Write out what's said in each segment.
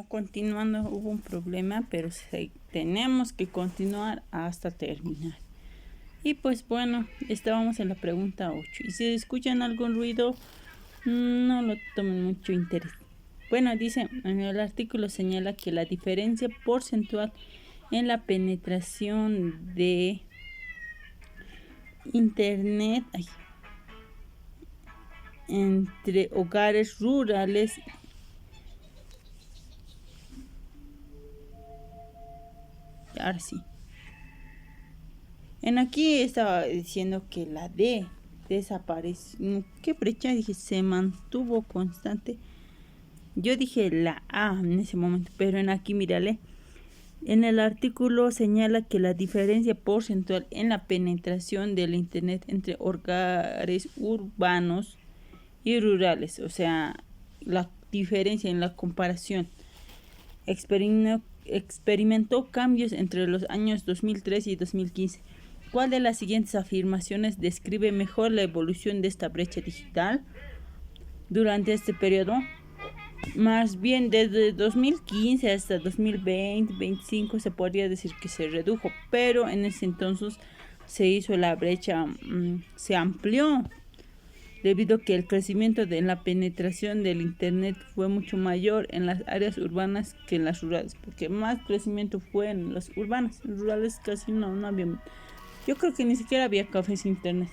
bueno, continuando, hubo un problema, pero tenemos que continuar hasta terminar. Y pues bueno, estábamos en la pregunta 8. Y si escuchan algún ruido, no lo tomen mucho interés. Bueno, dice, en el artículo señala que la diferencia porcentual en la penetración de Internet entre hogares rurales ahora sí. En aquí estaba diciendo que la D desapareció. ¿Qué brecha? Dije, se mantuvo constante. Yo dije la A en ese momento, pero en aquí, mírale. En el artículo señala que la diferencia porcentual en la penetración del Internet entre hogares urbanos y rurales, o sea, la diferencia en la comparación, experimentó cambios entre los años 2003 y 2015. ¿Cuál de las siguientes afirmaciones describe mejor la evolución de esta brecha digital durante este periodo? Más bien, desde 2015 hasta 2020-25 se podría decir que se redujo, pero en ese entonces se hizo la brecha, se amplió, debido a que el crecimiento de la penetración del Internet fue mucho mayor en las áreas urbanas que en las rurales, porque más crecimiento fue en las urbanas, en rurales casi no había. Yo creo que ni siquiera había cafés Internet.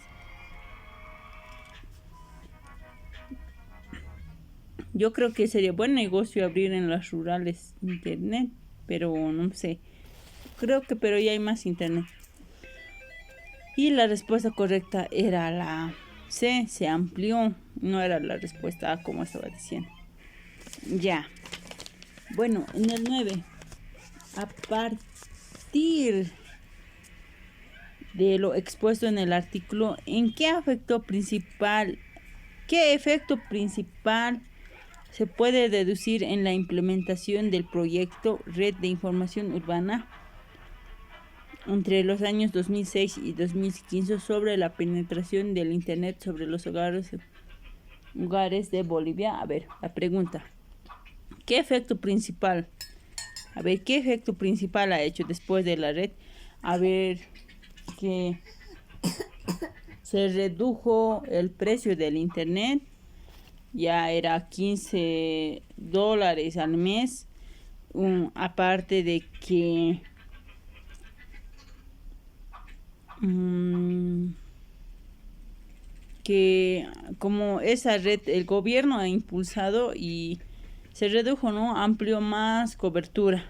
Yo creo que sería buen negocio abrir en las rurales Internet, pero no sé. Pero ya hay más Internet. Y la respuesta correcta era la C, se amplió. No era la respuesta A como estaba diciendo. Ya. Bueno, en el 9. A partir de lo expuesto en el artículo, ¿qué efecto principal se puede deducir en la implementación del proyecto Red de Información Urbana entre los años 2006 y 2015 sobre la penetración del Internet sobre los hogares de Bolivia? A ver, la pregunta. ¿Qué efecto principal ha hecho después de la red? A ver, que se redujo el precio del Internet. Ya era $15 al mes. Aparte de que como esa red el gobierno ha impulsado y se redujo, ¿no? Amplió más cobertura.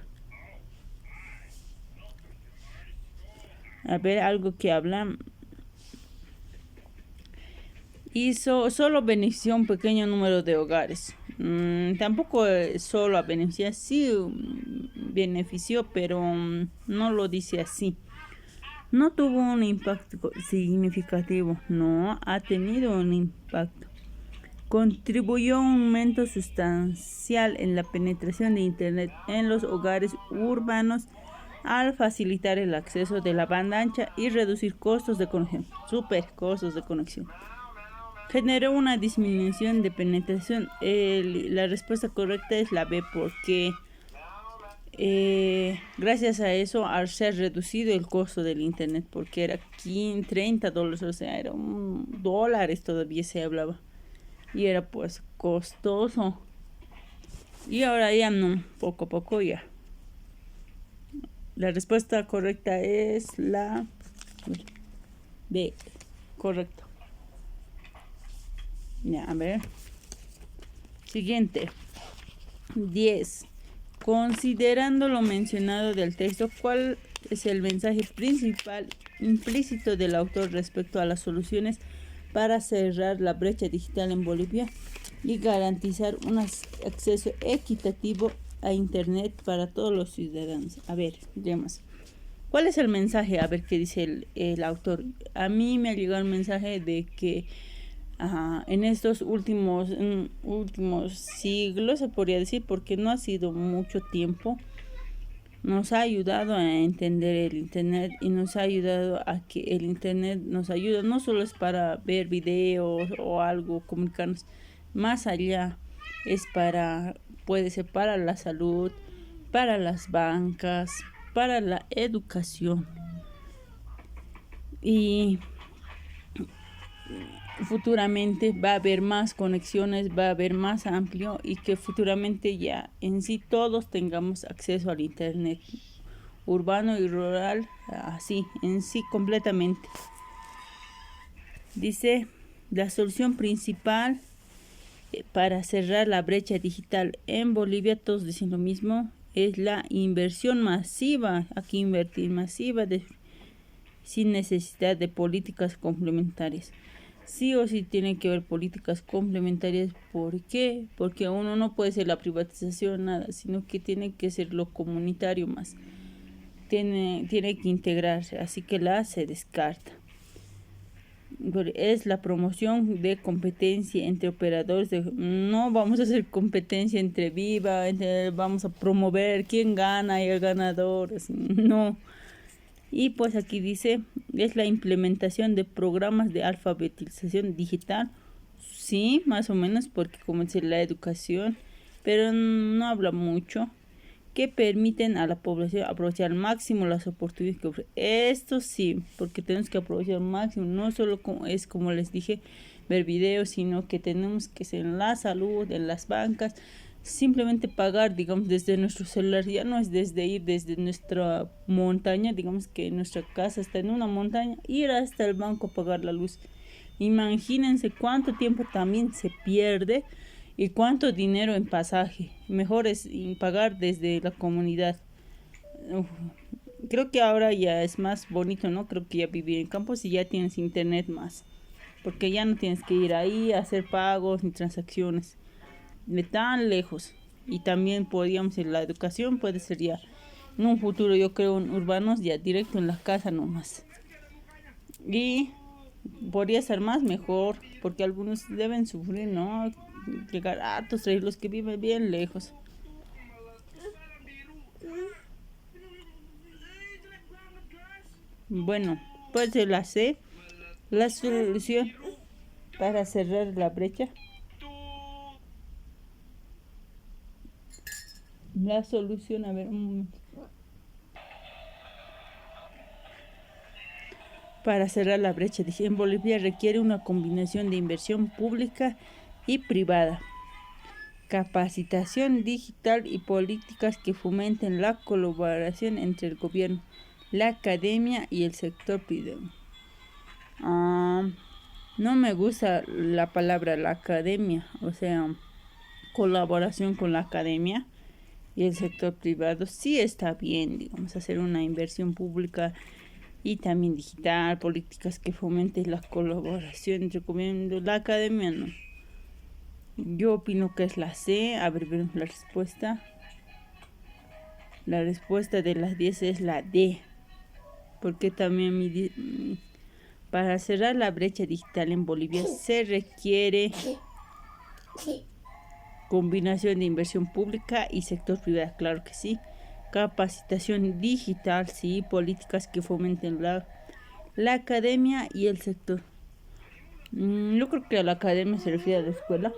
A ver, algo que habla. Solo benefició un pequeño número de hogares. Tampoco solo a beneficiar, sí benefició, pero no lo dice así. No tuvo un impacto significativo, no ha tenido un impacto. Contribuyó a un aumento sustancial en la penetración de Internet en los hogares urbanos al facilitar el acceso de la banda ancha y reducir costos de conexión. Costos de conexión. Generó una disminución de penetración. La respuesta correcta es la B, porque gracias a eso, al ser reducido el costo del Internet, porque era $30, o sea, era $1 todavía se hablaba, y era pues costoso, y ahora ya no, poco a poco ya. La respuesta correcta es la B, correcto. Ya, a ver. Siguiente. 10. Considerando lo mencionado del texto, ¿cuál es el mensaje principal implícito del autor respecto a las soluciones para cerrar la brecha digital en Bolivia y garantizar un acceso equitativo a Internet para todos los ciudadanos? A ver, leemos. ¿Cuál es el mensaje? A ver qué dice el autor. A mí me ha llegado el mensaje de que en estos últimos siglos, se podría decir, porque no ha sido mucho tiempo, nos ha ayudado a entender el Internet y nos ha ayudado a que el Internet nos ayuda, no solo es para ver videos o algo, comunicarnos, más allá es para puede ser para la salud, para las bancas, para la educación. Y futuramente va a haber más conexiones, va a haber más amplio y que futuramente ya en sí todos tengamos acceso al internet urbano y rural, así en sí completamente. Dice, la solución principal para cerrar la brecha digital en Bolivia, todos dicen lo mismo, es la inversión masiva, aquí invertir masiva sin necesidad de políticas complementarias. Sí o sí tienen que haber políticas complementarias. ¿Por qué? Porque uno no puede ser la privatización, nada, sino que tiene que ser lo comunitario más. Tiene que integrarse, así que la se descarta. Es la promoción de competencia entre operadores. No vamos a hacer competencia entre Viva, vamos a promover quién gana y el ganador. No. Y pues aquí dice, es la implementación de programas de alfabetización digital. Sí, más o menos, porque como dice la educación, pero no habla mucho, que permiten a la población aprovechar al máximo las oportunidades que ofrece. Esto sí, porque tenemos que aprovechar al máximo, no solo como les dije, ver videos, sino que tenemos que ser en la salud, en las bancas, simplemente pagar, digamos, desde nuestro celular. Ya no es desde ir desde nuestra montaña, digamos que nuestra casa está en una montaña, ir hasta el banco a pagar la luz. Imagínense cuánto tiempo también se pierde y cuánto dinero en pasaje. Mejor es pagar desde la comunidad. Creo que ahora ya es más bonito, ¿no? Creo que ya vivir en campos y ya tienes internet más, porque ya no tienes que ir ahí a hacer pagos ni transacciones de tan lejos. Y también podríamos en la educación, puede ser ya en un futuro, yo creo, en urbanos ya directo en la casa nomás. Y podría ser más mejor, porque algunos deben sufrir, ¿no? Llegar a hartos los que viven bien lejos. Bueno, pues se la sé. La solución para cerrar la brecha. La solución, a ver, un momento. Para cerrar la brecha, dije, en Bolivia requiere una combinación de inversión pública y privada, capacitación digital y políticas que fomenten la colaboración entre el gobierno, la academia y el sector privado. No me gusta la palabra la academia, o sea, colaboración con la academia y el sector privado. Sí está bien, digamos, hacer una inversión pública y también digital, políticas que fomenten la colaboración entre gobierno y la academia, no. Yo opino que es la C. A ver, vemos la respuesta. La respuesta de las 10 es la D. Porque también para cerrar la brecha digital en Bolivia se requiere combinación de inversión pública y sector privado, claro que sí. Capacitación digital, sí. Políticas que fomenten la academia y el sector. Yo creo que a la academia se refiere a la escuela.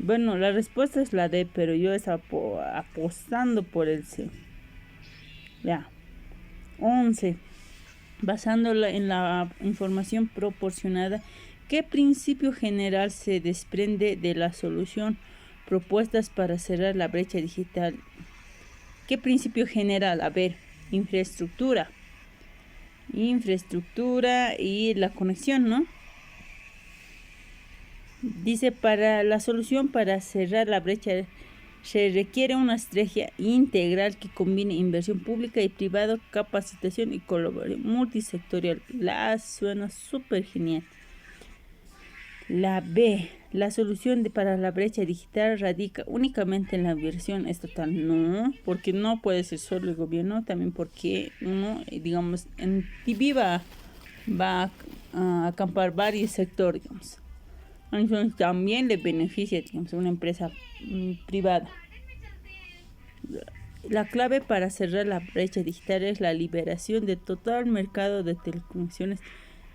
Bueno, la respuesta es la D, pero yo estaba apostando por el C. Ya. 11. Basándola en la información proporcionada, ¿qué principio general se desprende de la solución propuestas para cerrar la brecha digital? ¿Qué principio general? A ver, infraestructura y la conexión, ¿no? Dice, para la solución para cerrar la brecha se requiere una estrategia integral que combine inversión pública y privada, capacitación y colaboración multisectorial. La A suena súper genial. La B, la solución para la brecha digital radica únicamente en la inversión estatal. No, porque no puede ser solo el gobierno, también porque uno, digamos, en Viva va a acampar varios sectores, digamos. Entonces también le beneficia, digamos, a una empresa privada. La clave para cerrar la brecha digital es la liberación de total mercado de telecomunicaciones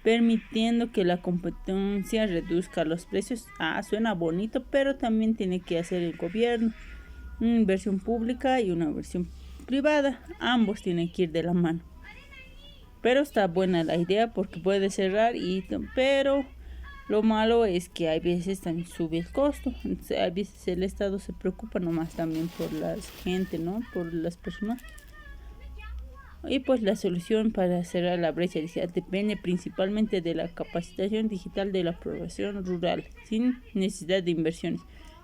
permitiendo que la competencia reduzca los precios. Suena bonito, pero también tiene que hacer el gobierno, una inversión pública y una inversión privada. Ambos tienen que ir de la mano. Pero está buena la idea porque puede cerrar, pero lo malo es que hay veces también sube el costo. Entonces, a veces el Estado se preocupa nomás también por la gente, ¿no? Por las personas. Y pues la solución para cerrar la brecha digital depende principalmente de la capacitación digital de la población rural, sin necesidad de inversiones.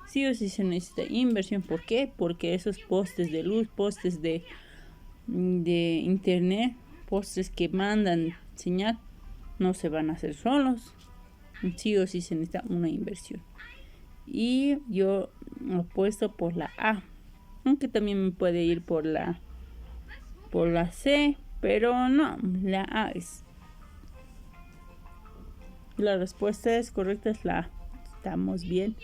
Sí o sí se necesita inversión. ¿Por qué? Porque esos postes de luz, postes de internet, postes que mandan señal, no se van a hacer solos. Sí o sí se necesita una inversión. Y yo apuesto por la A, aunque también me puede ir por la C, pero no, la A es. La respuesta es correcta, es la A. Estamos bien.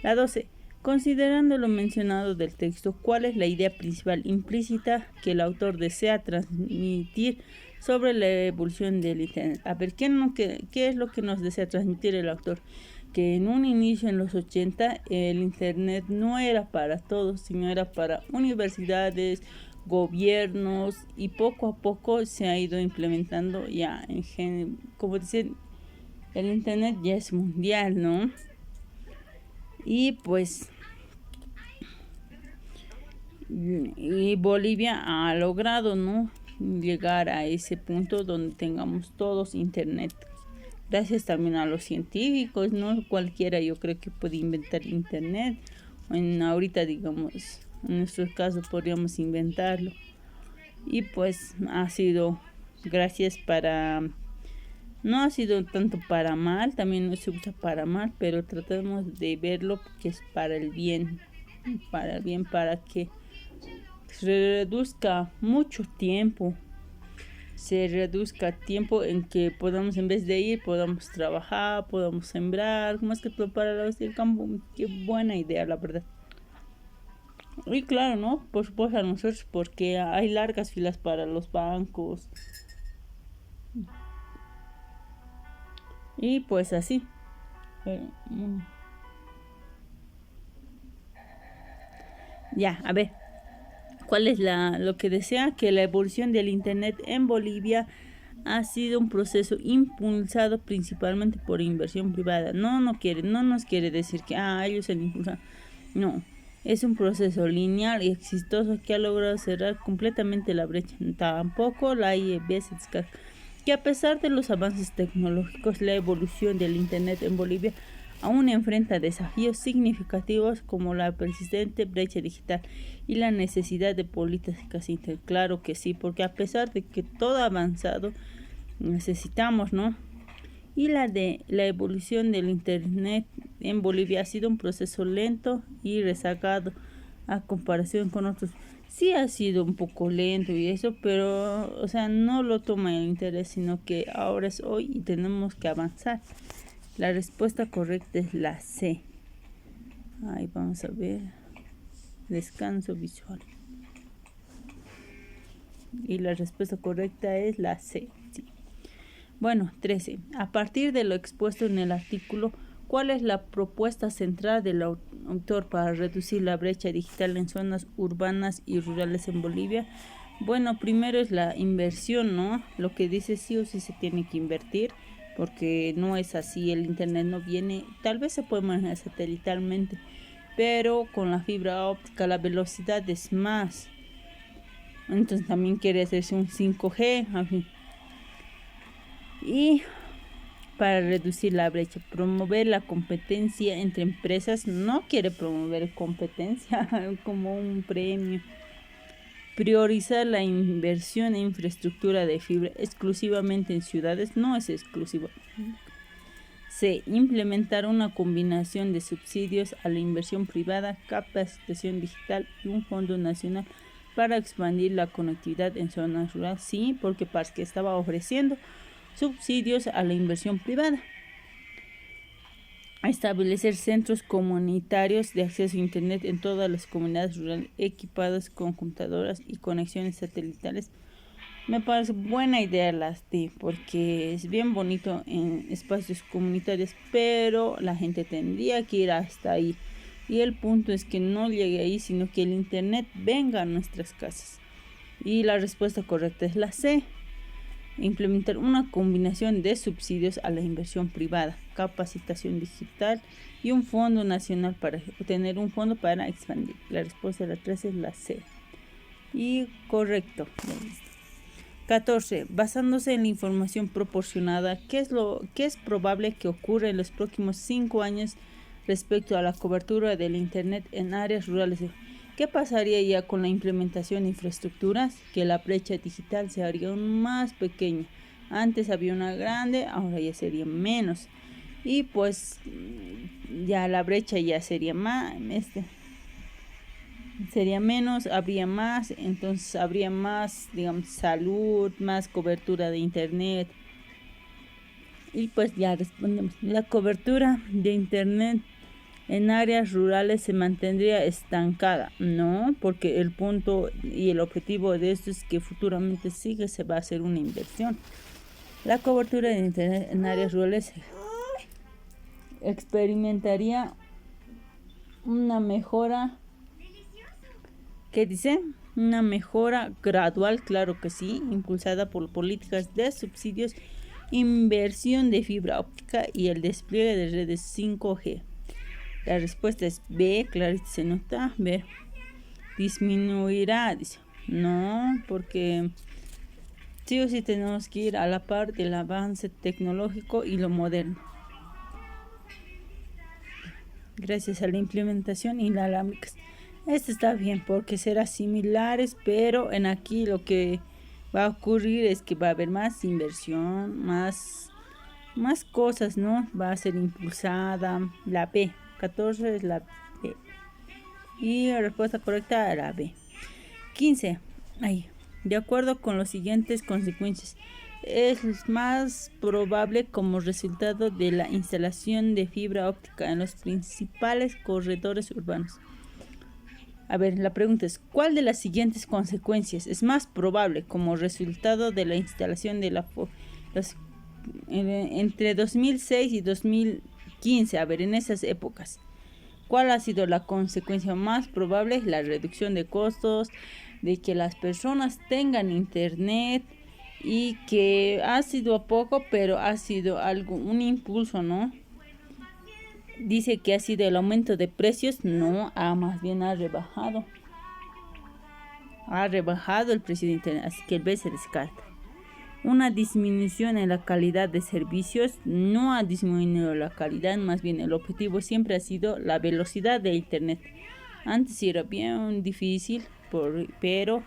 La 12. Considerando lo mencionado del texto, ¿cuál es la idea principal implícita que el autor desea transmitir sobre la evolución del Internet? A ver, ¿qué es lo que nos desea transmitir el autor? Que en un inicio, en los 80, el Internet no era para todos, sino era para universidades, gobiernos, y poco a poco se ha ido implementando ya como dicen, el Internet ya es mundial, ¿no? Y pues Bolivia ha logrado, ¿no?, llegar a ese punto donde tengamos todos Internet. Gracias también a los científicos, ¿no? Cualquiera yo creo que puede inventar Internet. Ahorita, digamos, en nuestro caso podríamos inventarlo. Y pues ha sido gracias no ha sido tanto para mal, también no se usa para mal, pero tratamos de verlo que es para el bien, para que se reduzca tiempo en que podamos, en vez de ir, podamos trabajar, podamos sembrar, más que todo para el campo. Qué buena idea, la verdad. Y claro, ¿no? Por supuesto a nosotros, porque hay largas filas para los bancos. Y pues así. Ya, a ver. ¿Cuál es lo que desea? Que la evolución del Internet en Bolivia ha sido un proceso impulsado principalmente por inversión privada. No nos quiere decir que ellos se lo impulsan. No, es un proceso lineal y exitoso que ha logrado cerrar completamente la brecha. Tampoco la IEB se descarga que a pesar de los avances tecnológicos, la evolución del Internet en Bolivia aún enfrenta desafíos significativos como la persistente brecha digital y la necesidad de políticas internas. Claro que sí, porque a pesar de que todo ha avanzado, necesitamos, ¿no? Y la evolución del Internet en Bolivia ha sido un proceso lento y rezagado a comparación con otros. Sí ha sido un poco lento y eso, pero, o sea, no lo toma el interés, sino que ahora es hoy y tenemos que avanzar. La respuesta correcta es la C. Ahí vamos a ver. Descanso visual. Y la respuesta correcta es la C. Sí. Bueno, 13. A partir de lo expuesto en el artículo, ¿cuál es la propuesta central del autor para reducir la brecha digital en zonas urbanas y rurales en Bolivia? Bueno, primero es la inversión, ¿no? Lo que dice sí o sí se tiene que invertir, porque no es así, el Internet no viene, tal vez se puede manejar satelitalmente, pero con la fibra óptica la velocidad es más. Entonces también quiere hacerse un 5G, y para reducir la brecha, promover la competencia entre empresas. No quiere promover competencia como un premio. Priorizar la inversión en infraestructura de fibra exclusivamente en ciudades, no es exclusivo. C. Implementar una combinación de subsidios a la inversión privada, capacitación digital y un fondo nacional para expandir la conectividad en zonas rurales. Sí, porque Parque estaba ofreciendo subsidios a la inversión privada. A establecer centros comunitarios de acceso a Internet en todas las comunidades rurales equipadas con computadoras y conexiones satelitales Me parece buena idea las TIC porque es bien bonito en espacios comunitarios, pero la gente tendría que ir hasta ahí. Y el punto es que no llegue ahí, sino que el internet venga a nuestras casas. Y la respuesta correcta es la C. Implementar una combinación de subsidios a la inversión privada, capacitación digital y un fondo nacional para tener un fondo para expandir. La respuesta de la 3 es la C. Y correcto. 14. Basándose en la información proporcionada, ¿qué es probable que ocurra en los próximos 5 años respecto a la cobertura del Internet en áreas rurales? ¿Qué pasaría ya con la implementación de infraestructuras? Que la brecha digital se haría aún más pequeña. Antes había una grande, ahora ya sería menos. Y pues ya la brecha ya sería más, sería menos, habría más, entonces habría más, digamos, salud, más cobertura de internet. Y pues ya respondemos, la cobertura de internet en áreas rurales se mantendría estancada, no, porque el punto y el objetivo de esto es que futuramente sí que se va a hacer una inversión. La cobertura de internet en áreas rurales experimentaría una mejora. ¿Qué dice? Una mejora gradual, claro que sí, impulsada por políticas de subsidios, inversión de fibra óptica y el despliegue de redes 5G. La respuesta es B, claramente se nota. B, disminuirá, dice. No, porque sí o sí tenemos que ir a la par del avance tecnológico y lo moderno. Gracias a la implementación inalámbrica. Esto está bien porque será similares, pero en aquí lo que va a ocurrir es que va a haber más inversión, más cosas, ¿no? Va a ser impulsada. La B, 14 es la B. Y la respuesta correcta era B. 15. De acuerdo con las siguientes consecuencias, es más probable como resultado de la instalación de fibra óptica en los principales corredores urbanos. A ver, la pregunta es, ¿cuál de las siguientes consecuencias es más probable como resultado de la instalación de entre 2006 y 2015? A ver, en esas épocas, ¿cuál ha sido la consecuencia más probable? La reducción de costos, de que las personas tengan internet y que ha sido poco, pero ha sido un impulso, ¿no? Dice que ha sido el aumento de precios, no, más bien ha rebajado el precio de internet, así que el B se descarta. Una disminución en la calidad de servicios, no ha disminuido la calidad, más bien el objetivo siempre ha sido la velocidad de internet. Antes era bien difícil, pero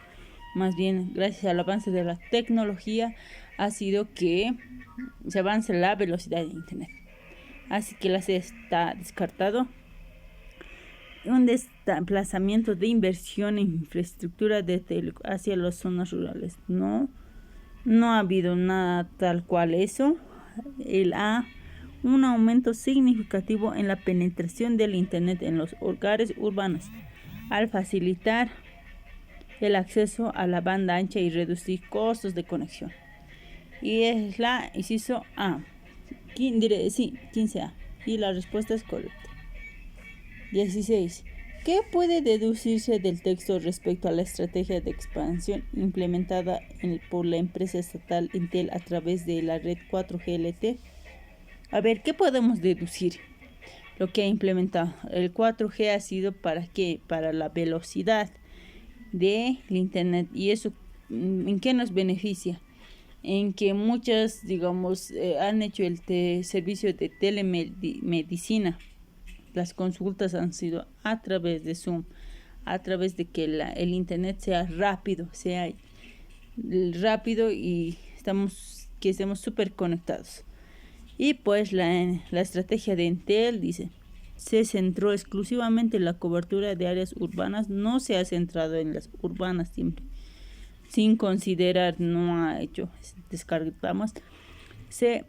más bien gracias al avance de la tecnología ha sido que se avance la velocidad de internet. Así que la C está descartado. Un desplazamiento de inversión en infraestructura hacia las zonas rurales. No ha habido nada tal cual eso. El A, un aumento significativo en la penetración del internet en los hogares urbanos, al facilitar el acceso a la banda ancha y reducir costos de conexión. Y es la inciso A. 15A. Y la respuesta es correcta. 16. ¿Qué puede deducirse del texto respecto a la estrategia de expansión implementada por la empresa estatal Entel a través de la red 4G LTE? A ver, ¿qué podemos deducir? Lo que ha implementado el 4G ha sido ¿para qué? Para la velocidad del internet. ¿Y eso en qué nos beneficia? En que muchas, digamos, han hecho el servicio de telemedicina. Las consultas han sido a través de Zoom, a través de que el internet sea rápido y estemos súper conectados. Y pues la estrategia de Entel dice, se centró exclusivamente en la cobertura de áreas urbanas, no se ha centrado en las urbanas siempre. Sin considerar, no ha hecho, descartamos, se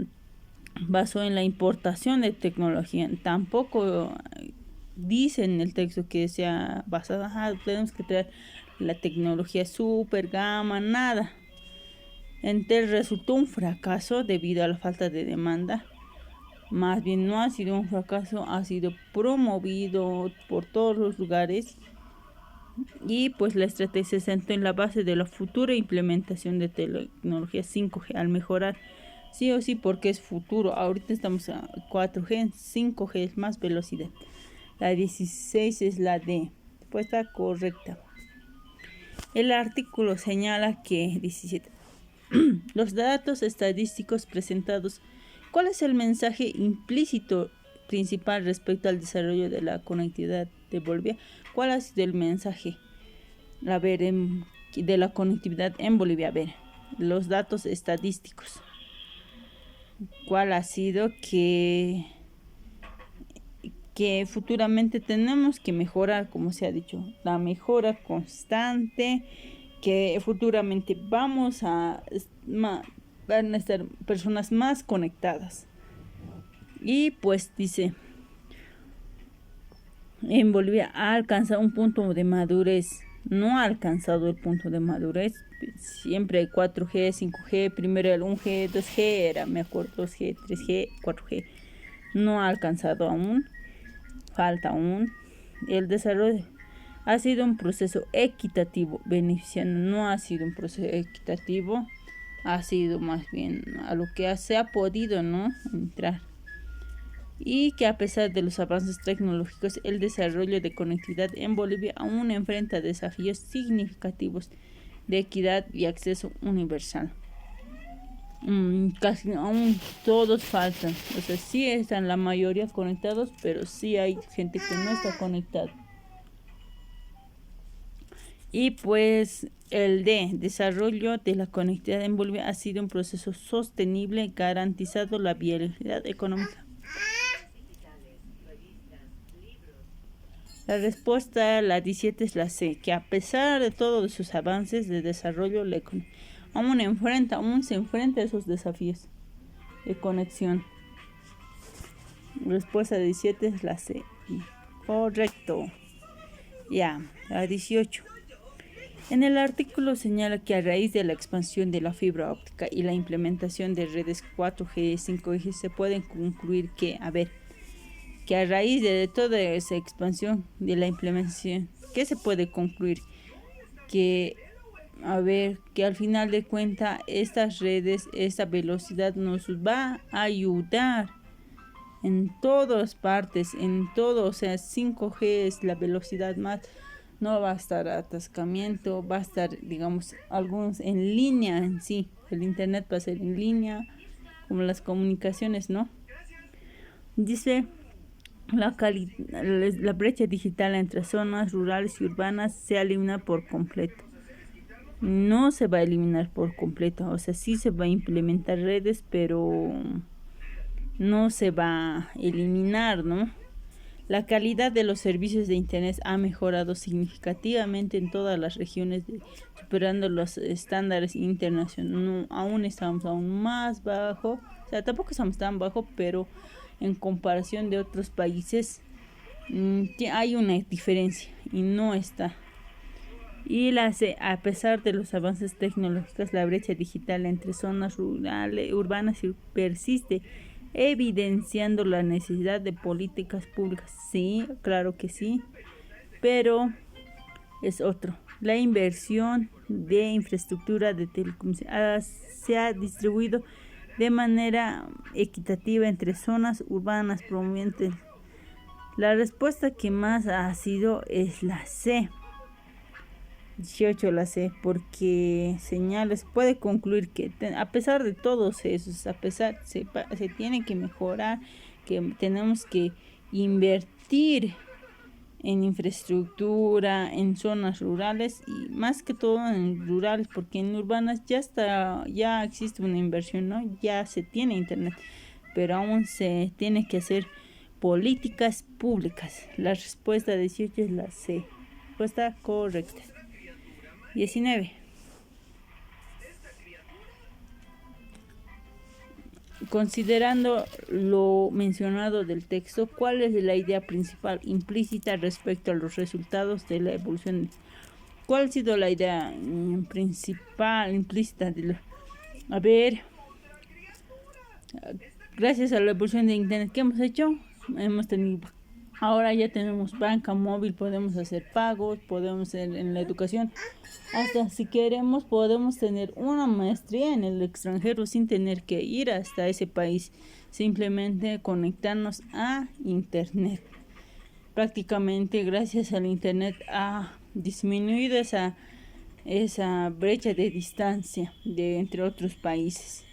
basó en la importación de tecnología. Tampoco dice en el texto que sea basada, tenemos que traer la tecnología super gama, nada. Entel resultó un fracaso debido a la falta de demanda. Más bien no ha sido un fracaso, ha sido promovido por todos los lugares. Y pues la estrategia se centró en la base de la futura implementación de tecnología 5G al mejorar sí o sí porque es futuro. Ahorita estamos a 4G, 5G es más velocidad. La 16 es la D. Respuesta correcta. El artículo señala que 17. Los datos estadísticos presentados. ¿Cuál es el mensaje implícito principal respecto al desarrollo de la conectividad de Bolivia? ¿Cuál ha sido el mensaje? A ver, de la conectividad en Bolivia. A ver, los datos estadísticos. ¿Cuál ha sido? Que futuramente tenemos que mejorar, como se ha dicho, la mejora constante, que futuramente van a estar personas más conectadas. Y pues dice, en Bolivia ha alcanzado un punto de madurez. No ha alcanzado el punto de madurez. Siempre hay 4G, 5G, primero el 1G, 2G, era, me acuerdo, 2G, 3G, 4G. No ha alcanzado aún. Falta aún. El desarrollo ha sido un proceso equitativo, beneficiando. No ha sido un proceso equitativo, ha sido más bien a lo que se ha podido, ¿no?, entrar. Y que a pesar de los avances tecnológicos, el desarrollo de conectividad en Bolivia aún enfrenta desafíos significativos de equidad y acceso universal. Casi aún todos faltan, o sea, sí están la mayoría conectados, pero sí hay gente que no está conectada. Y pues el desarrollo de la conectividad en Bolivia ha sido un proceso sostenible, garantizando la viabilidad económica. La respuesta, la 17, es la C, que a pesar de todos sus avances de desarrollo, la economía aún se enfrenta a esos desafíos de conexión. Respuesta 17 es la C. Correcto. Ya, la 18. En el artículo señala que a raíz de la expansión de la fibra óptica y la implementación de redes 4G y 5G se pueden concluir que, que a raíz de toda esa expansión de la implementación, ¿qué se puede concluir? Que al final de cuentas estas redes, esta velocidad nos va a ayudar en todas partes, en todo, o sea, 5G es la velocidad más, no va a estar atascamiento, va a estar, digamos, algunos en línea en sí, el internet va a ser en línea, como las comunicaciones, ¿no? Dice, la brecha digital entre zonas rurales y urbanas se elimina por completo. No se va a eliminar por completo, o sea, sí se va a implementar redes, pero no se va a eliminar, ¿no? La calidad de los servicios de internet ha mejorado significativamente en todas las regiones, superando los estándares internacionales. No, aún estamos aún más bajo, o sea, tampoco estamos tan bajo, pero en comparación de otros países hay una diferencia y no está. Y a pesar de los avances tecnológicos, la brecha digital entre zonas rurales, urbanas persiste, evidenciando la necesidad de políticas públicas. Sí, claro que sí, pero es otro. La inversión de infraestructura de telecomunicaciones se ha distribuido de manera equitativa entre zonas urbanas prominentes. La respuesta que más ha sido es la C. 18 la C, porque señales puede concluir que a pesar de todos esos, se tiene que mejorar, que tenemos que invertir en infraestructura, en zonas rurales y más que todo en rurales, porque en urbanas ya existe una inversión, ¿no? Ya se tiene internet, pero aún se tiene que hacer políticas públicas. La respuesta 18 es la C. Respuesta correcta. 19. Considerando lo mencionado del texto, ¿cuál es la idea principal implícita respecto a los resultados de la evolución? ¿Cuál ha sido la idea principal implícita A ver, gracias a la evolución de Internet, ¿qué hemos hecho? Ahora ya tenemos banca móvil, podemos hacer pagos, podemos hacer en la educación. Hasta si queremos podemos tener una maestría en el extranjero sin tener que ir hasta ese país. Simplemente conectarnos a Internet. Prácticamente gracias al Internet ha disminuido esa brecha de distancia entre otros países.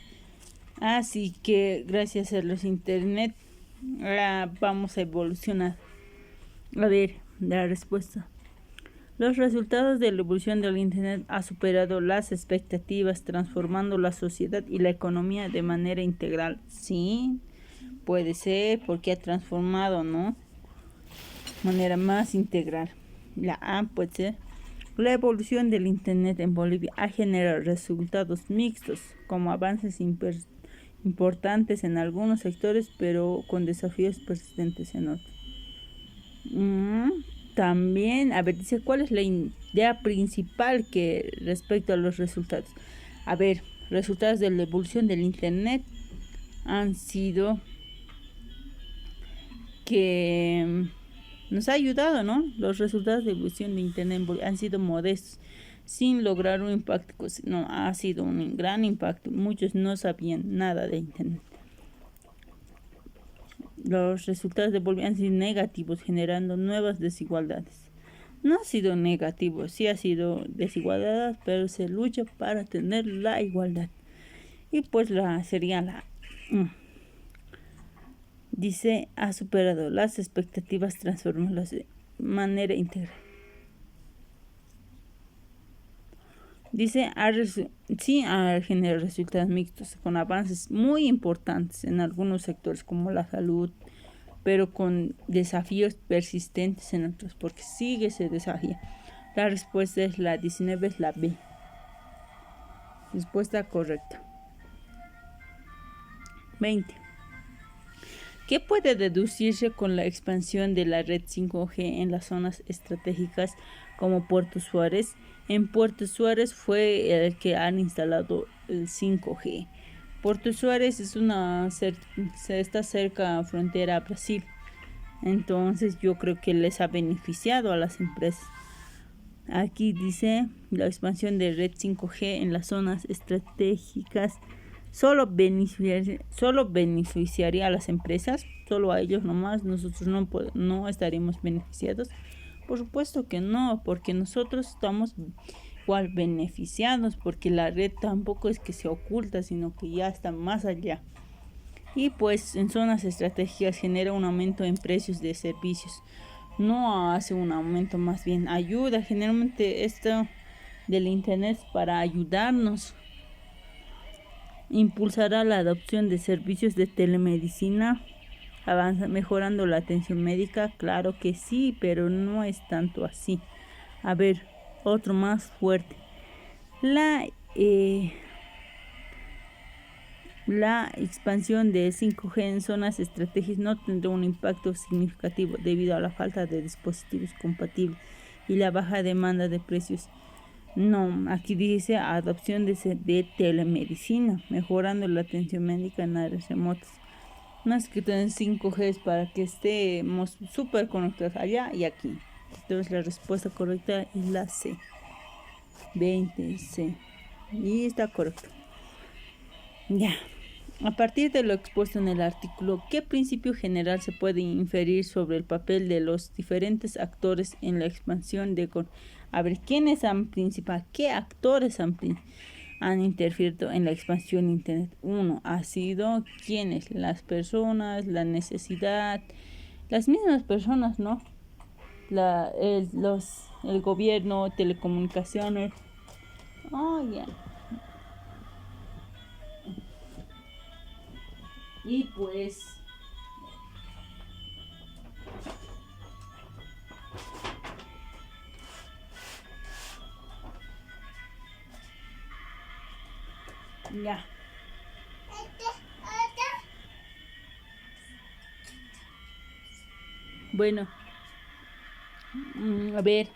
Así que gracias a los Internet vamos a evolucionar. A ver, la respuesta. Los resultados de la evolución del Internet han superado las expectativas, transformando la sociedad y la economía de manera integral. Sí, puede ser porque ha transformado, ¿no? De manera más integral. La A puede ser. La evolución del Internet en Bolivia ha generado resultados mixtos, como avances importantes en algunos sectores, pero con desafíos persistentes en otros. También, a ver, dice, ¿cuál es la idea principal que respecto a los resultados? A ver, resultados de la evolución del Internet han sido que nos ha ayudado, ¿no? Los resultados de evolución de Internet han sido modestos, sin lograr un impacto. No, ha sido un gran impacto. Muchos no sabían nada de Internet. Los resultados de Bolivia han sido negativos, generando nuevas desigualdades. No ha sido negativo, sí ha sido desigualdad, pero se lucha para tener la igualdad. Y pues sería la dice, ha superado las expectativas, transformándolas de manera integral. Dice, ha generado resultados mixtos, con avances muy importantes en algunos sectores como la salud, pero con desafíos persistentes en otros, porque sigue ese desafío. La respuesta es la 19, es la B. Respuesta correcta. 20. ¿Qué puede deducirse con la expansión de la red 5G en las zonas estratégicas como Puerto Suárez? En Puerto Suárez fue el que han instalado el 5G. Puerto Suárez está cerca frontera a Brasil. Entonces yo creo que les ha beneficiado a las empresas. Aquí dice, la expansión de red 5G en las zonas estratégicas solo beneficiaría a las empresas, solo a ellos nomás. Nosotros no estaríamos beneficiados. Por supuesto que no, porque nosotros estamos igual beneficiados, porque la red tampoco es que se oculta, sino que ya está más allá. Y pues en zonas estratégicas genera un aumento en precios de servicios. No hace un aumento, más bien ayuda. Generalmente esto del Internet para ayudarnos. Impulsará la adopción de servicios de telemedicina, mejorando la atención médica. Claro que sí, pero no es tanto así. A ver, otro más fuerte. La expansión de 5G en zonas estratégicas no tendrá un impacto significativo debido a la falta de dispositivos compatibles y la baja demanda de precios. No, aquí dice adopción de telemedicina, mejorando la atención médica en áreas remotas. No es que tengan 5G es para que estemos súper conectados allá y aquí. Entonces la respuesta correcta es la C. 20C. Y está correcto. Ya. A partir de lo expuesto en el artículo, ¿qué principio general se puede inferir sobre el papel de los diferentes actores en la expansión de... A ver, ¿quiénes han principal? ¿Qué actores han interferido en la expansión de Internet? Uno, ha sido ¿quiénes? Las personas, la necesidad, las mismas personas, ¿no? El gobierno, telecomunicaciones. Oh, ya. Y pues ya. Bueno, a ver,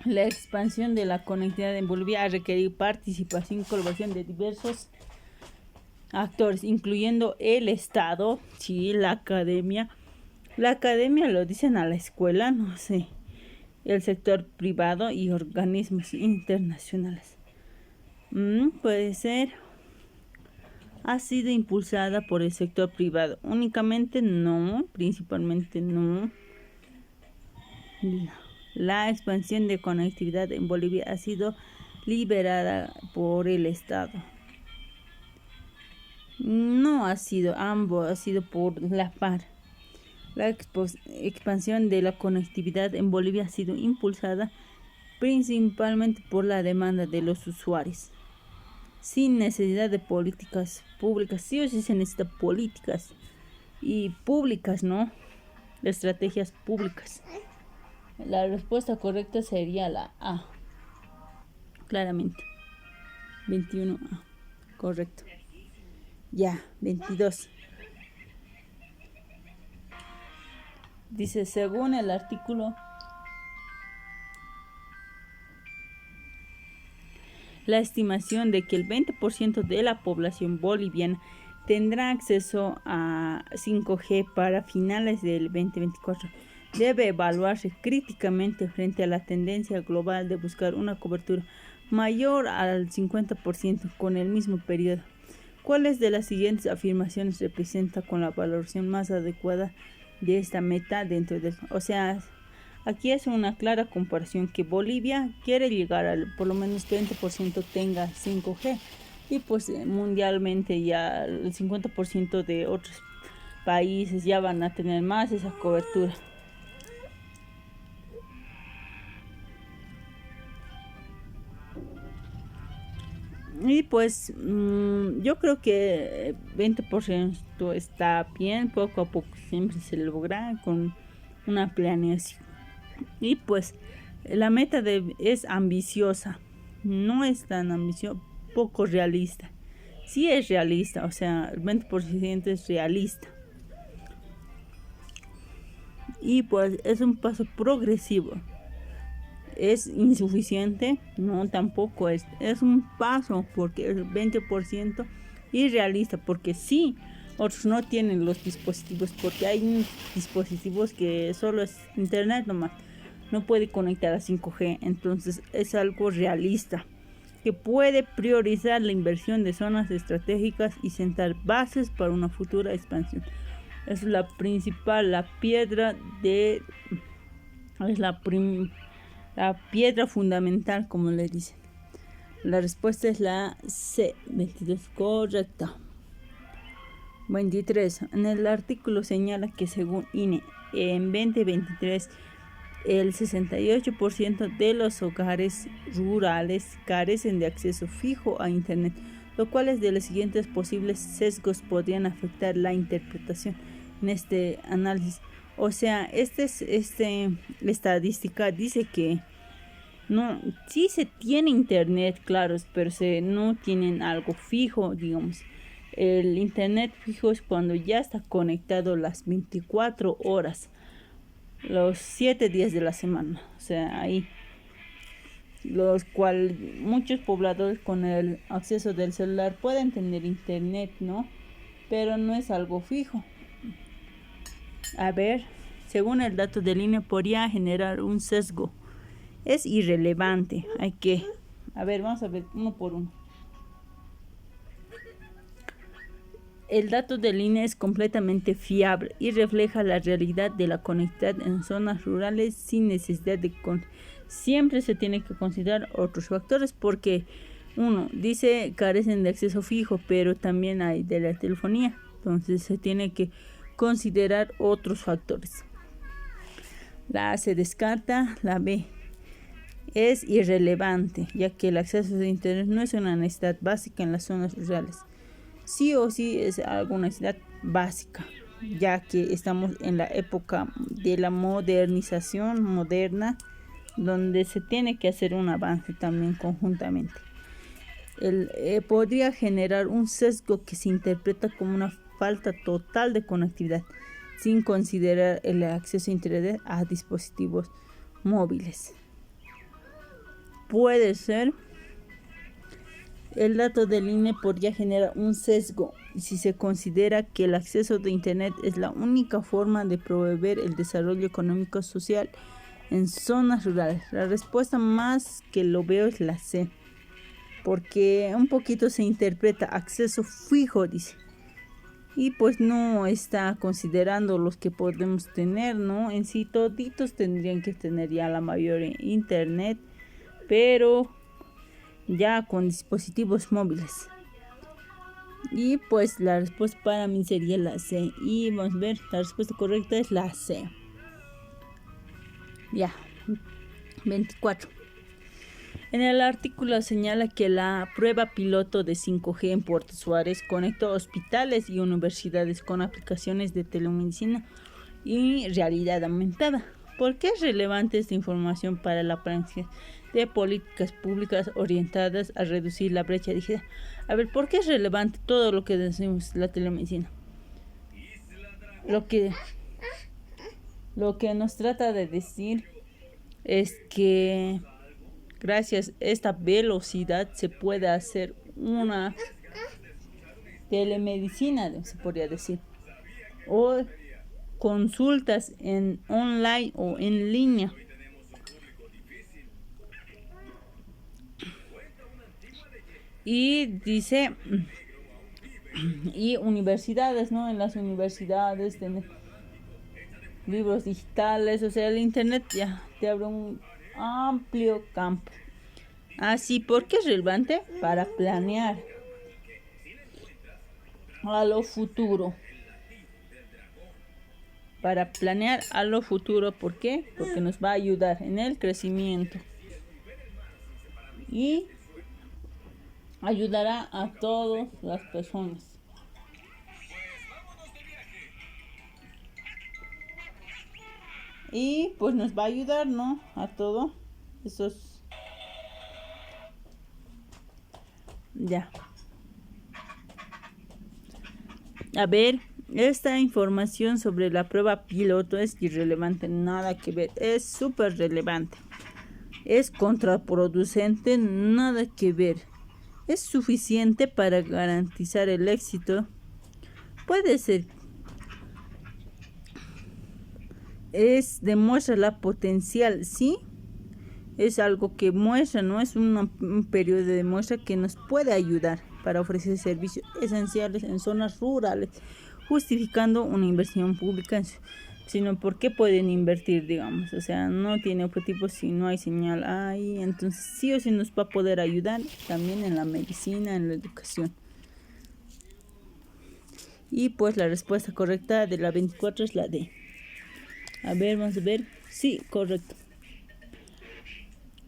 la expansión de la conectividad en Bolivia ha requerido participación y colaboración de diversos actores, incluyendo el Estado, sí, la academia. La academia lo dicen a la escuela, no sé, el sector privado y organismos internacionales. Puede ser. Ha sido impulsada por el sector privado. Únicamente no, principalmente no. La expansión de conectividad en Bolivia ha sido liberada por el Estado. No ha sido ambos, ha sido por la par. La expansión de la conectividad en Bolivia ha sido impulsada principalmente por la demanda de los usuarios, sin necesidad de políticas públicas. Sí o sí se necesitan políticas y públicas, ¿no? Estrategias públicas. La respuesta correcta sería la A. Claramente. 21A. Correcto. Ya, 22. Dice, según el artículo, la estimación de que el 20% de la población boliviana tendrá acceso a 5G para finales del 2024 debe evaluarse críticamente frente a la tendencia global de buscar una cobertura mayor al 50% con el mismo periodo. ¿Cuáles de las siguientes afirmaciones representa con la valoración más adecuada de esta meta dentro del... O sea, aquí es una clara comparación que Bolivia quiere llegar al por lo menos 20% tenga 5G y pues mundialmente ya el 50% de otros países ya van a tener más esa cobertura. Y pues yo creo que 20% está bien, poco a poco siempre se logra con una planeación. Y pues la meta es ambiciosa, no es tan ambiciosa, poco realista. Sí es realista, o sea, el 20% es realista. Y pues es un paso progresivo. ¿Es insuficiente? No, tampoco es un paso, porque es 20% irrealista, porque sí, otros no tienen los dispositivos, porque hay dispositivos que solo es internet nomás, no puede conectar a 5G, entonces es algo realista, que puede priorizar la inversión de zonas estratégicas y sentar bases para una futura expansión. Es la principal, la piedra de... es la piedra fundamental, como le dicen. La respuesta es la C, 22, correcta. 23. En el artículo señala que según INE, en 2023, el 68% de los hogares rurales carecen de acceso fijo a Internet, lo cual es de los siguientes posibles sesgos podrían afectar la interpretación en este análisis. O sea, esta estadística dice que no, sí se tiene internet, claro, pero no tienen algo fijo, digamos. El internet fijo es cuando ya está conectado las 24 horas, los 7 días de la semana. O sea, ahí, los cuales muchos pobladores con el acceso del celular pueden tener internet, ¿no? Pero no es algo fijo. A ver, según el dato de INE podría generar un sesgo. Es irrelevante. Hay que... A ver, vamos a ver uno por uno. El dato del INE es completamente fiable y refleja la realidad de la conectividad en zonas rurales sin necesidad de... Siempre se tiene que considerar otros factores porque, uno, dice carecen de acceso fijo, pero también hay de la telefonía. Entonces se tiene que considerar otros factores. La A se descarta, la B es irrelevante, ya que el acceso a Internet no es una necesidad básica en las zonas rurales. Sí o sí es alguna necesidad básica, ya que estamos en la época de la modernización moderna, donde se tiene que hacer un avance también conjuntamente. Podría generar un sesgo que se interpreta como una falta total de conectividad, sin considerar el acceso a Internet a dispositivos móviles. Puede ser El dato del INE podría generar un sesgo si se considera que el acceso de Internet es la única forma de promover el desarrollo económico social en zonas rurales. La respuesta más que lo veo es la C, porque un poquito se interpreta acceso fijo, dice, y pues no está considerando los que podemos tener, ¿no? En sí toditos tendrían que tener ya la mayor Internet, pero ya con dispositivos móviles. Y pues la respuesta para mí sería la C. Y vamos a ver, la respuesta correcta es la C. Ya. 24. En el artículo señala que la prueba piloto de 5G en Puerto Suárez conectó hospitales y universidades con aplicaciones de telemedicina y realidad aumentada. ¿Por qué es relevante esta información para la práctica de políticas públicas orientadas a reducir la brecha digital? A ver, ¿por qué es relevante todo lo que decimos la telemedicina? Lo que nos trata de decir es que gracias a esta velocidad se puede hacer una telemedicina, se podría decir, o consultas en online o en línea. Y dice, y universidades, ¿no? En las universidades tener libros digitales, o sea, el internet ya te abre un amplio campo. Así, ¿por qué es relevante? Para planear a lo futuro. Para planear a lo futuro, ¿por qué? Porque nos va a ayudar en el crecimiento y ayudará a todas las personas. Y pues nos va a ayudar, ¿no? A todo. Esos. Ya. A ver, esta información sobre la prueba piloto es irrelevante, nada que ver. Es súper relevante. Es contraproducente, nada que ver. Es suficiente para garantizar el éxito. Puede ser. Demuestra la potencial, ¿sí? Es algo que muestra, ¿no? Es un periodo de muestra que nos puede ayudar para ofrecer servicios esenciales en zonas rurales, justificando una inversión pública, sino por qué pueden invertir, digamos, o sea, no tiene objetivo si no hay señal ahí, entonces sí o sí nos va a poder ayudar también en la medicina, en la educación. Y pues la respuesta correcta de la 24 es la D. A ver, vamos a ver. Sí, correcto.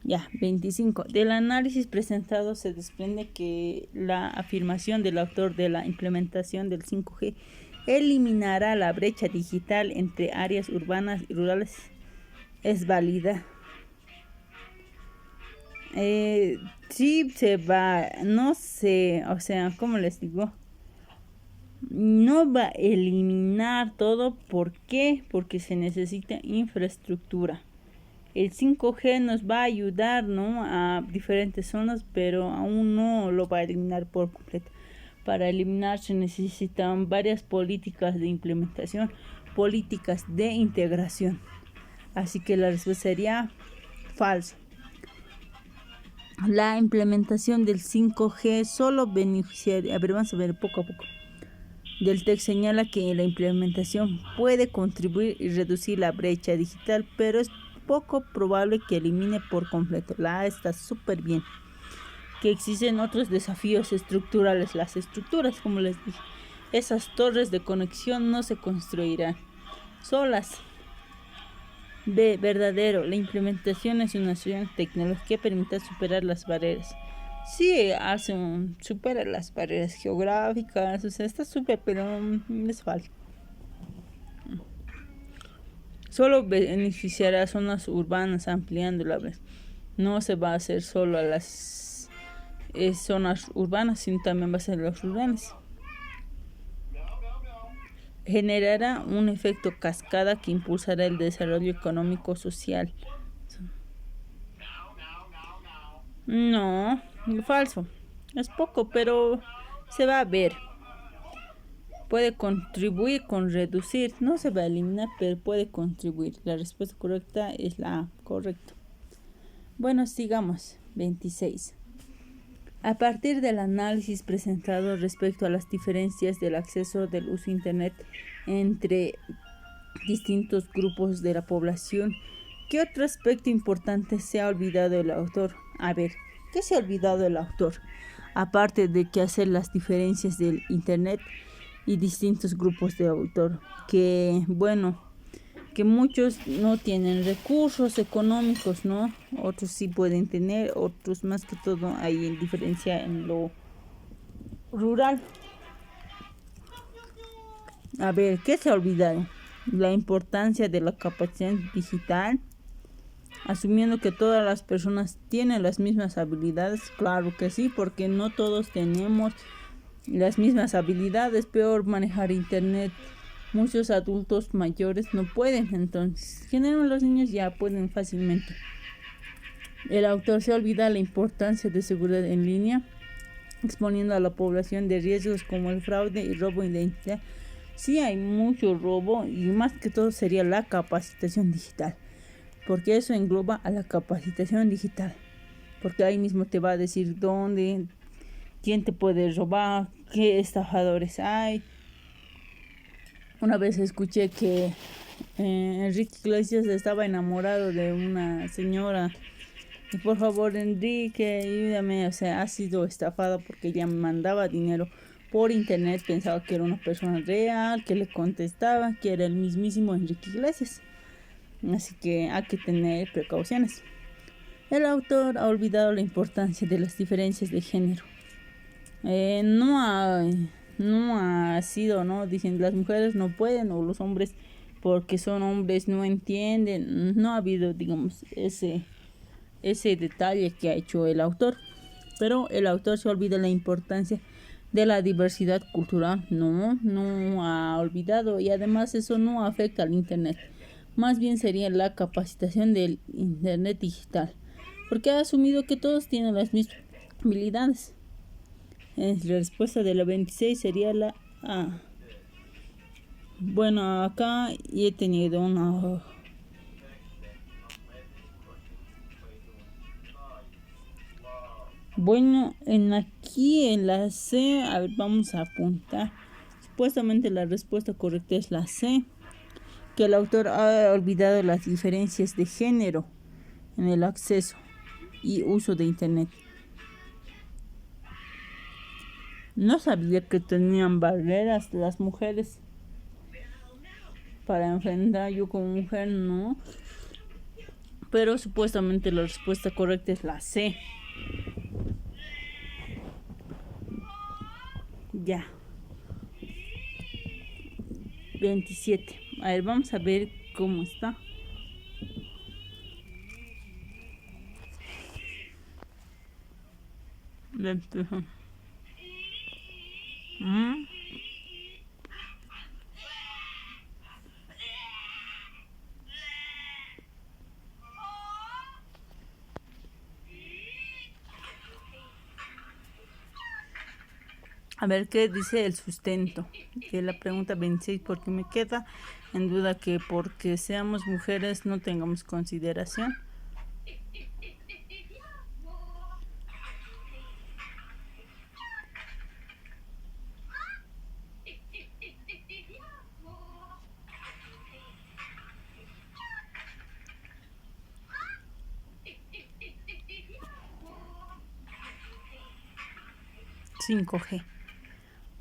Ya, 25. Del análisis presentado se desprende que la afirmación del autor de la implementación del 5G eliminará la brecha digital entre áreas urbanas y rurales es válida. Sí se va, no sé, o sea, ¿cómo les digo? No va a eliminar todo. ¿Por qué? Porque se necesita infraestructura. El 5G nos va a ayudar, ¿no? A diferentes zonas, pero aún no lo va a eliminar por completo. Para eliminar se necesitan varias políticas de implementación, políticas de integración. Así que la respuesta sería falso. La implementación del 5G solo beneficiaría, a ver, vamos a ver poco a poco. Del TEC señala que la implementación puede contribuir y reducir la brecha digital, pero es poco probable que elimine por completo. La A está súper bien. Que existen otros desafíos estructurales. Las estructuras, como les dije, esas torres de conexión no se construirán solas. B, verdadero. La implementación es una solución tecnológica que permite superar las barreras. Sí, supera las barreras geográficas, o sea, está súper, pero les falta. Solo beneficiará a zonas urbanas ampliando la vez. No se va a hacer solo a las zonas urbanas, sino también va a ser a los rurales. Generará un efecto cascada que impulsará el desarrollo económico social. No, falso. Es poco, pero se va a ver. Puede contribuir con reducir. No se va a eliminar, pero puede contribuir. La respuesta correcta es la A, correcto. Bueno, sigamos. 26. A partir del análisis presentado respecto a las diferencias del acceso del uso de Internet entre distintos grupos de la población, ¿qué otro aspecto importante se ha olvidado el autor? A ver, ¿qué se ha olvidado el autor? Aparte de que hacer las diferencias del Internet y distintos grupos de autor, que bueno, que muchos no tienen recursos económicos, ¿no? Otros sí pueden tener, otros más que todo hay diferencia en lo rural. A ver, ¿qué se ha olvidado? La importancia de la capacidad digital, asumiendo que todas las personas tienen las mismas habilidades. Claro que sí, porque no todos tenemos las mismas habilidades. Peor manejar internet. Muchos adultos mayores no pueden, entonces generalmente los niños ya pueden fácilmente. El autor se olvida la importancia de seguridad en línea, exponiendo a la población de riesgos como el fraude y robo de identidad. Sí hay mucho robo y más que todo sería la capacitación digital, porque eso engloba a la capacitación digital, porque ahí mismo te va a decir dónde, quién te puede robar, qué estafadores hay. Una vez escuché que Enrique Iglesias estaba enamorado de una señora. Y por favor, Enrique, ayúdame. O sea, ha sido estafado porque ella me mandaba dinero por internet. Pensaba que era una persona real, que le contestaba, que era el mismísimo Enrique Iglesias. Así que hay que tener precauciones. El autor ha olvidado la importancia de las diferencias de género. No ha sido, ¿no? Dicen las mujeres no pueden o los hombres porque son hombres no entienden. No ha habido, digamos, ese detalle que ha hecho el autor. Pero el autor se olvida la importancia de la diversidad cultural. No ha olvidado, y además eso no afecta al internet. Más bien sería la capacitación del internet digital, porque ha asumido que todos tienen las mismas habilidades. La respuesta de la 26 sería la A. Bueno, acá he tenido una... Bueno, aquí en la C, a ver, vamos a apuntar. Supuestamente la respuesta correcta es la C, que el autor ha olvidado las diferencias de género en el acceso y uso de internet. No sabía que tenían barreras las mujeres para enfrentar. Yo como mujer no. Pero supuestamente la respuesta correcta es la C. Ya. 27. A ver, vamos a ver cómo está. A ver qué dice el sustento de la pregunta 26, porque me queda en duda que porque seamos mujeres no tengamos consideración. (5G)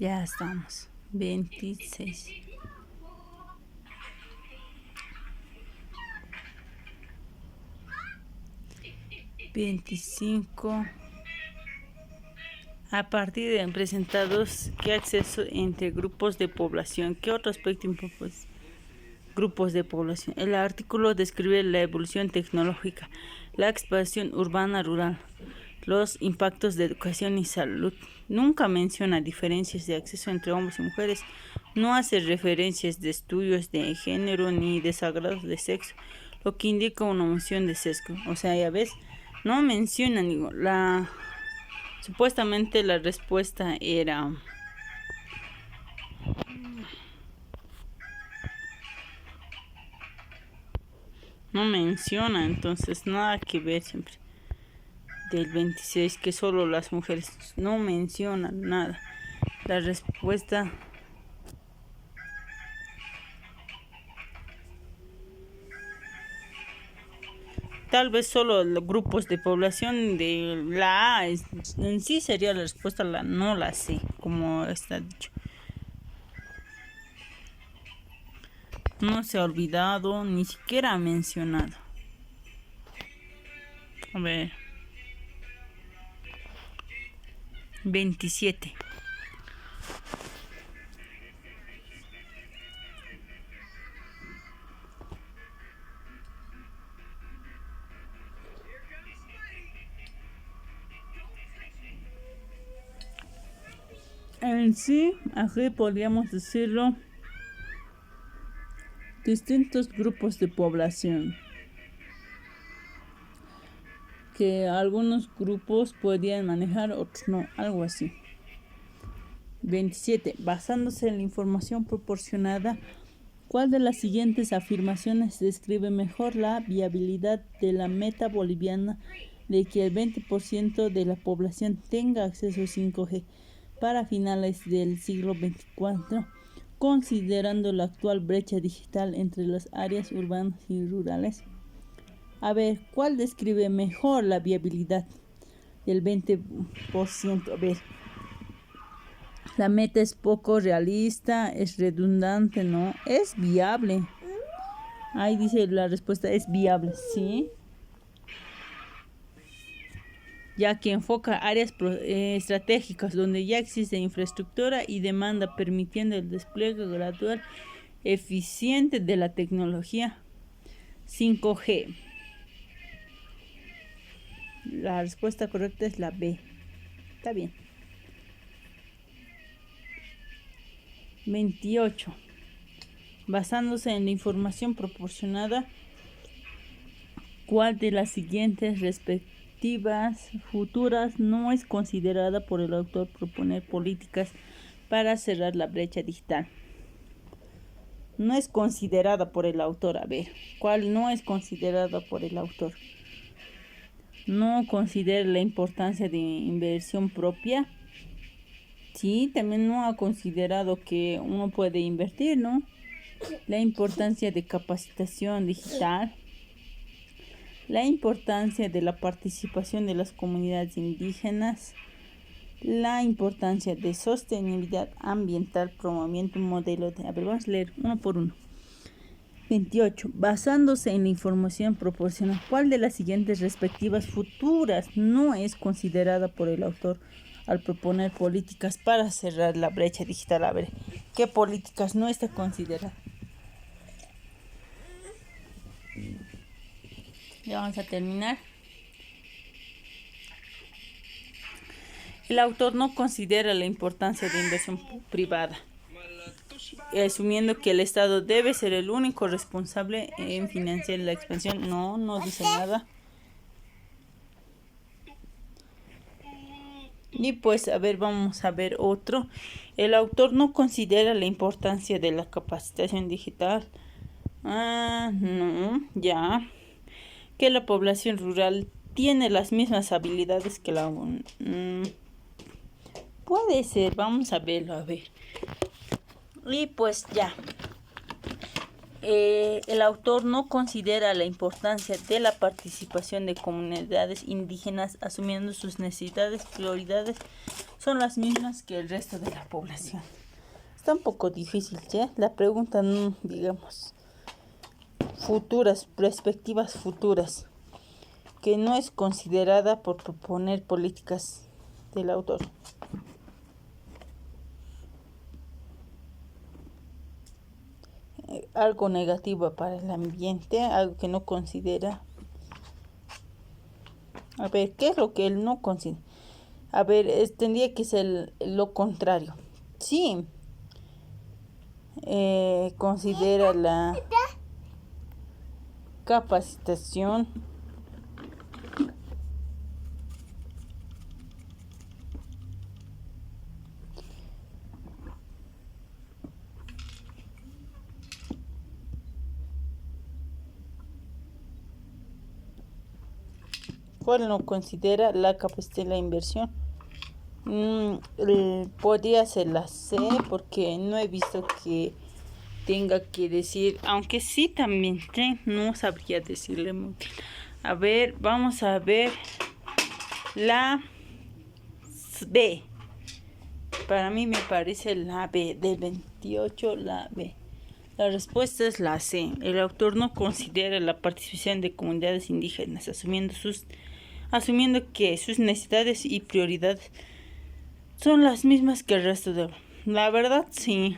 Ya estamos. 26. (25) A partir de presentados, ¿qué acceso entre grupos de población? ¿Qué otro aspecto importante? Grupos de población. El artículo describe la evolución tecnológica, la expansión urbana rural, los impactos de educación y salud. Nunca menciona diferencias de acceso entre hombres y mujeres. No hace referencias de estudios de género ni desagrados de sexo, lo que indica una noción de sesgo. O sea, ya ves, no menciona Supuestamente la respuesta era... No menciona, entonces nada que ver siempre. Del 26, que solo las mujeres, no mencionan nada. La respuesta... Tal vez solo los grupos de población de la A en sí sería la respuesta, no la C, como está dicho. No se ha olvidado, ni siquiera ha mencionado. A ver. 27. En sí, aquí podríamos decirlo, distintos grupos de población, que algunos grupos podían manejar, otros no, algo así. 27. Basándose en la información proporcionada, ¿cuál de las siguientes afirmaciones describe mejor la viabilidad de la meta boliviana de que el 20% de la población tenga acceso a 5G para finales del siglo XXIV, considerando la actual brecha digital entre las áreas urbanas y rurales? A ver, ¿cuál describe mejor la viabilidad del 20%? A ver, la meta es poco realista, es redundante, ¿no? Es viable. Ahí dice la respuesta es viable, ¿sí? Ya que enfoca áreas estratégicas donde ya existe infraestructura y demanda, permitiendo el despliegue gradual, eficiente de la tecnología 5G. La respuesta correcta es la B. Está bien. 28. Basándose en la información proporcionada, ¿cuál de las siguientes respectivas futuras no es considerada por el autor proponer políticas para cerrar la brecha digital? No es considerada por el autor. A ver, ¿cuál no es considerada por el autor? No considera la importancia de inversión propia. Sí, también no ha considerado que uno puede invertir, ¿no? La importancia de capacitación digital. La importancia de la participación de las comunidades indígenas. La importancia de sostenibilidad ambiental, promoviendo un modelo de... A ver, vamos a leer uno por uno. 28. Basándose en la información proporcionada, ¿cuál de las siguientes respectivas futuras no es considerada por el autor al proponer políticas para cerrar la brecha digital? A ver, ¿qué políticas no está considerada? Ya vamos a terminar. El autor no considera la importancia de inversión privada, asumiendo que el Estado debe ser el único responsable en financiar la expansión. No dice nada. Y pues, a ver, vamos a ver otro. El autor no considera la importancia de la capacitación digital. No, ya. Que la población rural tiene las mismas habilidades que la... puede ser, vamos a verlo, a ver. Y pues ya. El autor no considera la importancia de la participación de comunidades indígenas, asumiendo sus necesidades, prioridades son las mismas que el resto de la población. Está un poco difícil, ¿ya? La pregunta, digamos, futuras, perspectivas futuras, que no es considerada por proponer políticas del autor. Algo negativo para el ambiente, algo que no considera. A ver, ¿qué es lo que él no considera? A ver, tendría que ser lo contrario. Sí, considera la capacitación ¿Cuál no considera la capacidad de la inversión? Podría ser la C, porque no he visto que tenga que decir, aunque sí también no sabría decirle muy bien. A ver, vamos a ver la B. Para mí me parece la B, del 28 la B. La respuesta es la C. El autor no considera la participación de comunidades indígenas, asumiendo que sus necesidades y prioridades son las mismas que el resto de... La verdad, sí.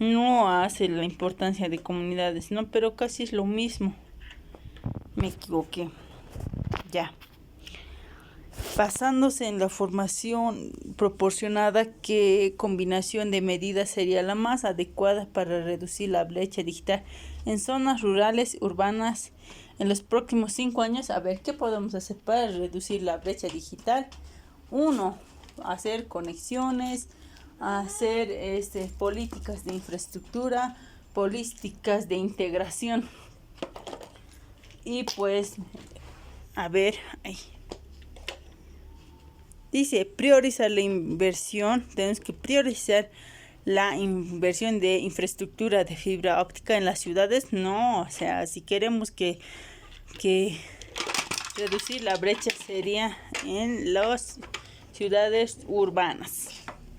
No hace la importancia de comunidades, ¿no? Pero casi es lo mismo. Me equivoqué. Ya. Basándose en la formación proporcionada, ¿qué combinación de medidas sería la más adecuada para reducir la brecha digital en zonas rurales, urbanas, en los próximos 5 años? A ver, ¿qué podemos hacer para reducir la brecha digital? 1. Hacer conexiones, hacer políticas de infraestructura, políticas de integración. Y pues, a ver, dice priorizar la inversión. Tenemos que priorizar la inversión de infraestructura de fibra óptica en las ciudades. No, o sea, si queremos que reducir la brecha sería en las ciudades urbanas,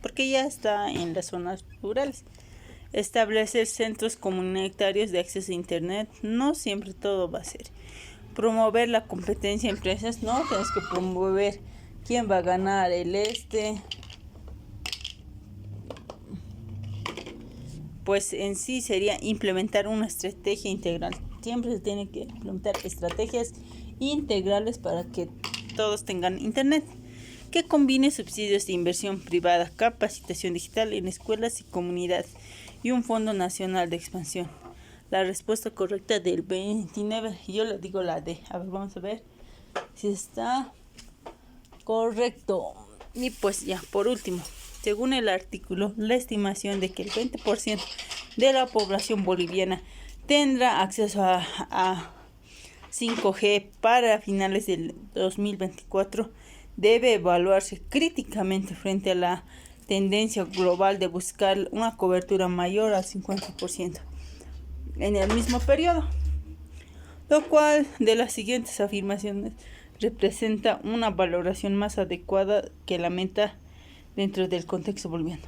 porque ya está en las zonas rurales. Establecer centros comunitarios de acceso a internet. No siempre todo va a ser. Promover la competencia de empresas. No, tenemos que promover quién va a ganar pues en sí sería implementar una estrategia integral. Siempre se tiene que implementar estrategias integrales para que todos tengan internet, que combine subsidios de inversión privada, capacitación digital en escuelas y comunidades y un fondo nacional de expansión. La respuesta correcta del 29, yo le digo la D. A ver, vamos a ver si está correcto. Y pues ya, por último, según el artículo, la estimación de que el 20% de la población boliviana tendrá acceso a 5G para finales del 2024 debe evaluarse críticamente frente a la tendencia global de buscar una cobertura mayor al 50% en el mismo periodo, lo cual de las siguientes afirmaciones representa una valoración más adecuada que la meta dentro del contexto boliviano.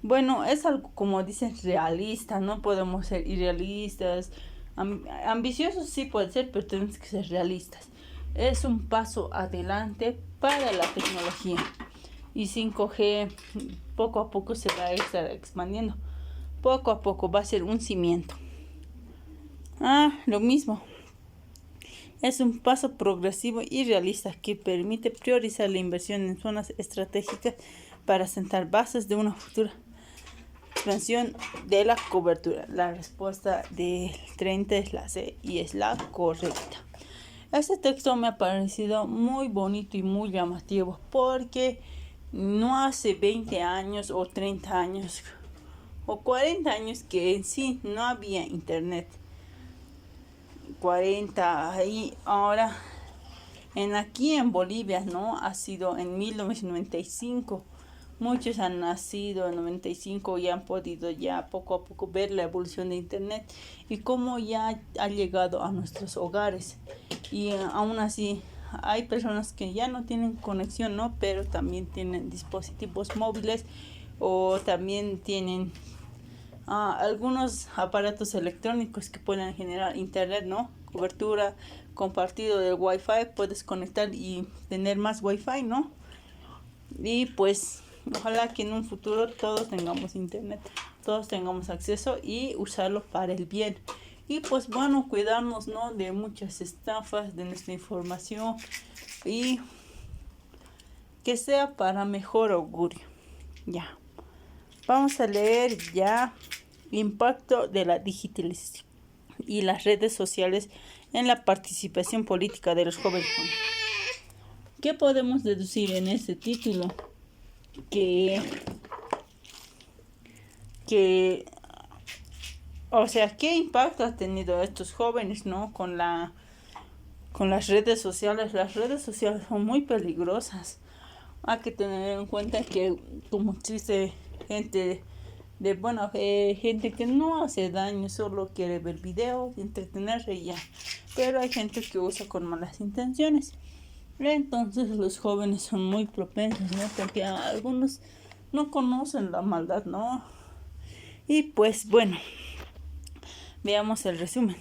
Bueno, es algo, como dicen, realista. No podemos ser irrealistas. Ambiciosos sí puede ser, pero tenemos que ser realistas. Es un paso adelante para la tecnología, y 5G poco a poco se va a estar expandiendo. Poco a poco va a ser un cimiento. Lo mismo. Es un paso progresivo y realista que permite priorizar la inversión en zonas estratégicas para sentar bases de una futura expansión de la cobertura. La respuesta del 30 es la C y es la correcta. Este texto me ha parecido muy bonito y muy llamativo, porque no hace 20 años o 30 años o 40 años que en sí no había internet. 40 y ahora aquí en Bolivia, ¿no? Ha sido en 1995. Muchos han nacido en 95 y han podido ya poco a poco ver la evolución de internet y cómo ya ha llegado a nuestros hogares. Y aún así hay personas que ya no tienen conexión, ¿no? Pero también tienen dispositivos móviles, o también tienen algunos aparatos electrónicos que pueden generar internet, ¿no? Cobertura compartido del Wi-Fi. Puedes conectar y tener más Wi-Fi, ¿no? Y pues ojalá que en un futuro todos tengamos internet, todos tengamos acceso y usarlo para el bien. Y pues bueno, cuidarnos, ¿no? De muchas estafas de nuestra información, y que sea para mejor augurio. Ya. Vamos a leer ya impacto de la digitalización y las redes sociales en la participación política de los jóvenes. ¿Qué podemos deducir en este título? O sea, ¿qué impacto ha tenido estos jóvenes, ¿no? Con la con las redes sociales. Las redes sociales son muy peligrosas. Hay que tener en cuenta que como existe gente de buena fe, gente que no hace daño, solo quiere ver videos, entretenerse y ya. Pero hay gente que usa con malas intenciones. Entonces los jóvenes son muy propensos, ¿no? Porque algunos no conocen la maldad, ¿no? Y pues bueno, veamos el resumen.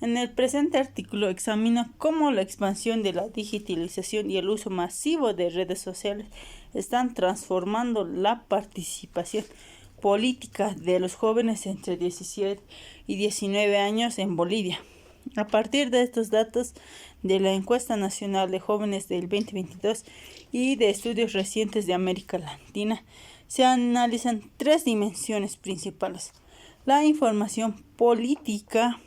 En el presente artículo examina cómo la expansión de la digitalización y el uso masivo de redes sociales están transformando la participación política de los jóvenes entre 17 y 19 años en Bolivia. A partir de estos datos de la Encuesta Nacional de Jóvenes del 2022 y de estudios recientes de América Latina, se analizan tres dimensiones principales: la información política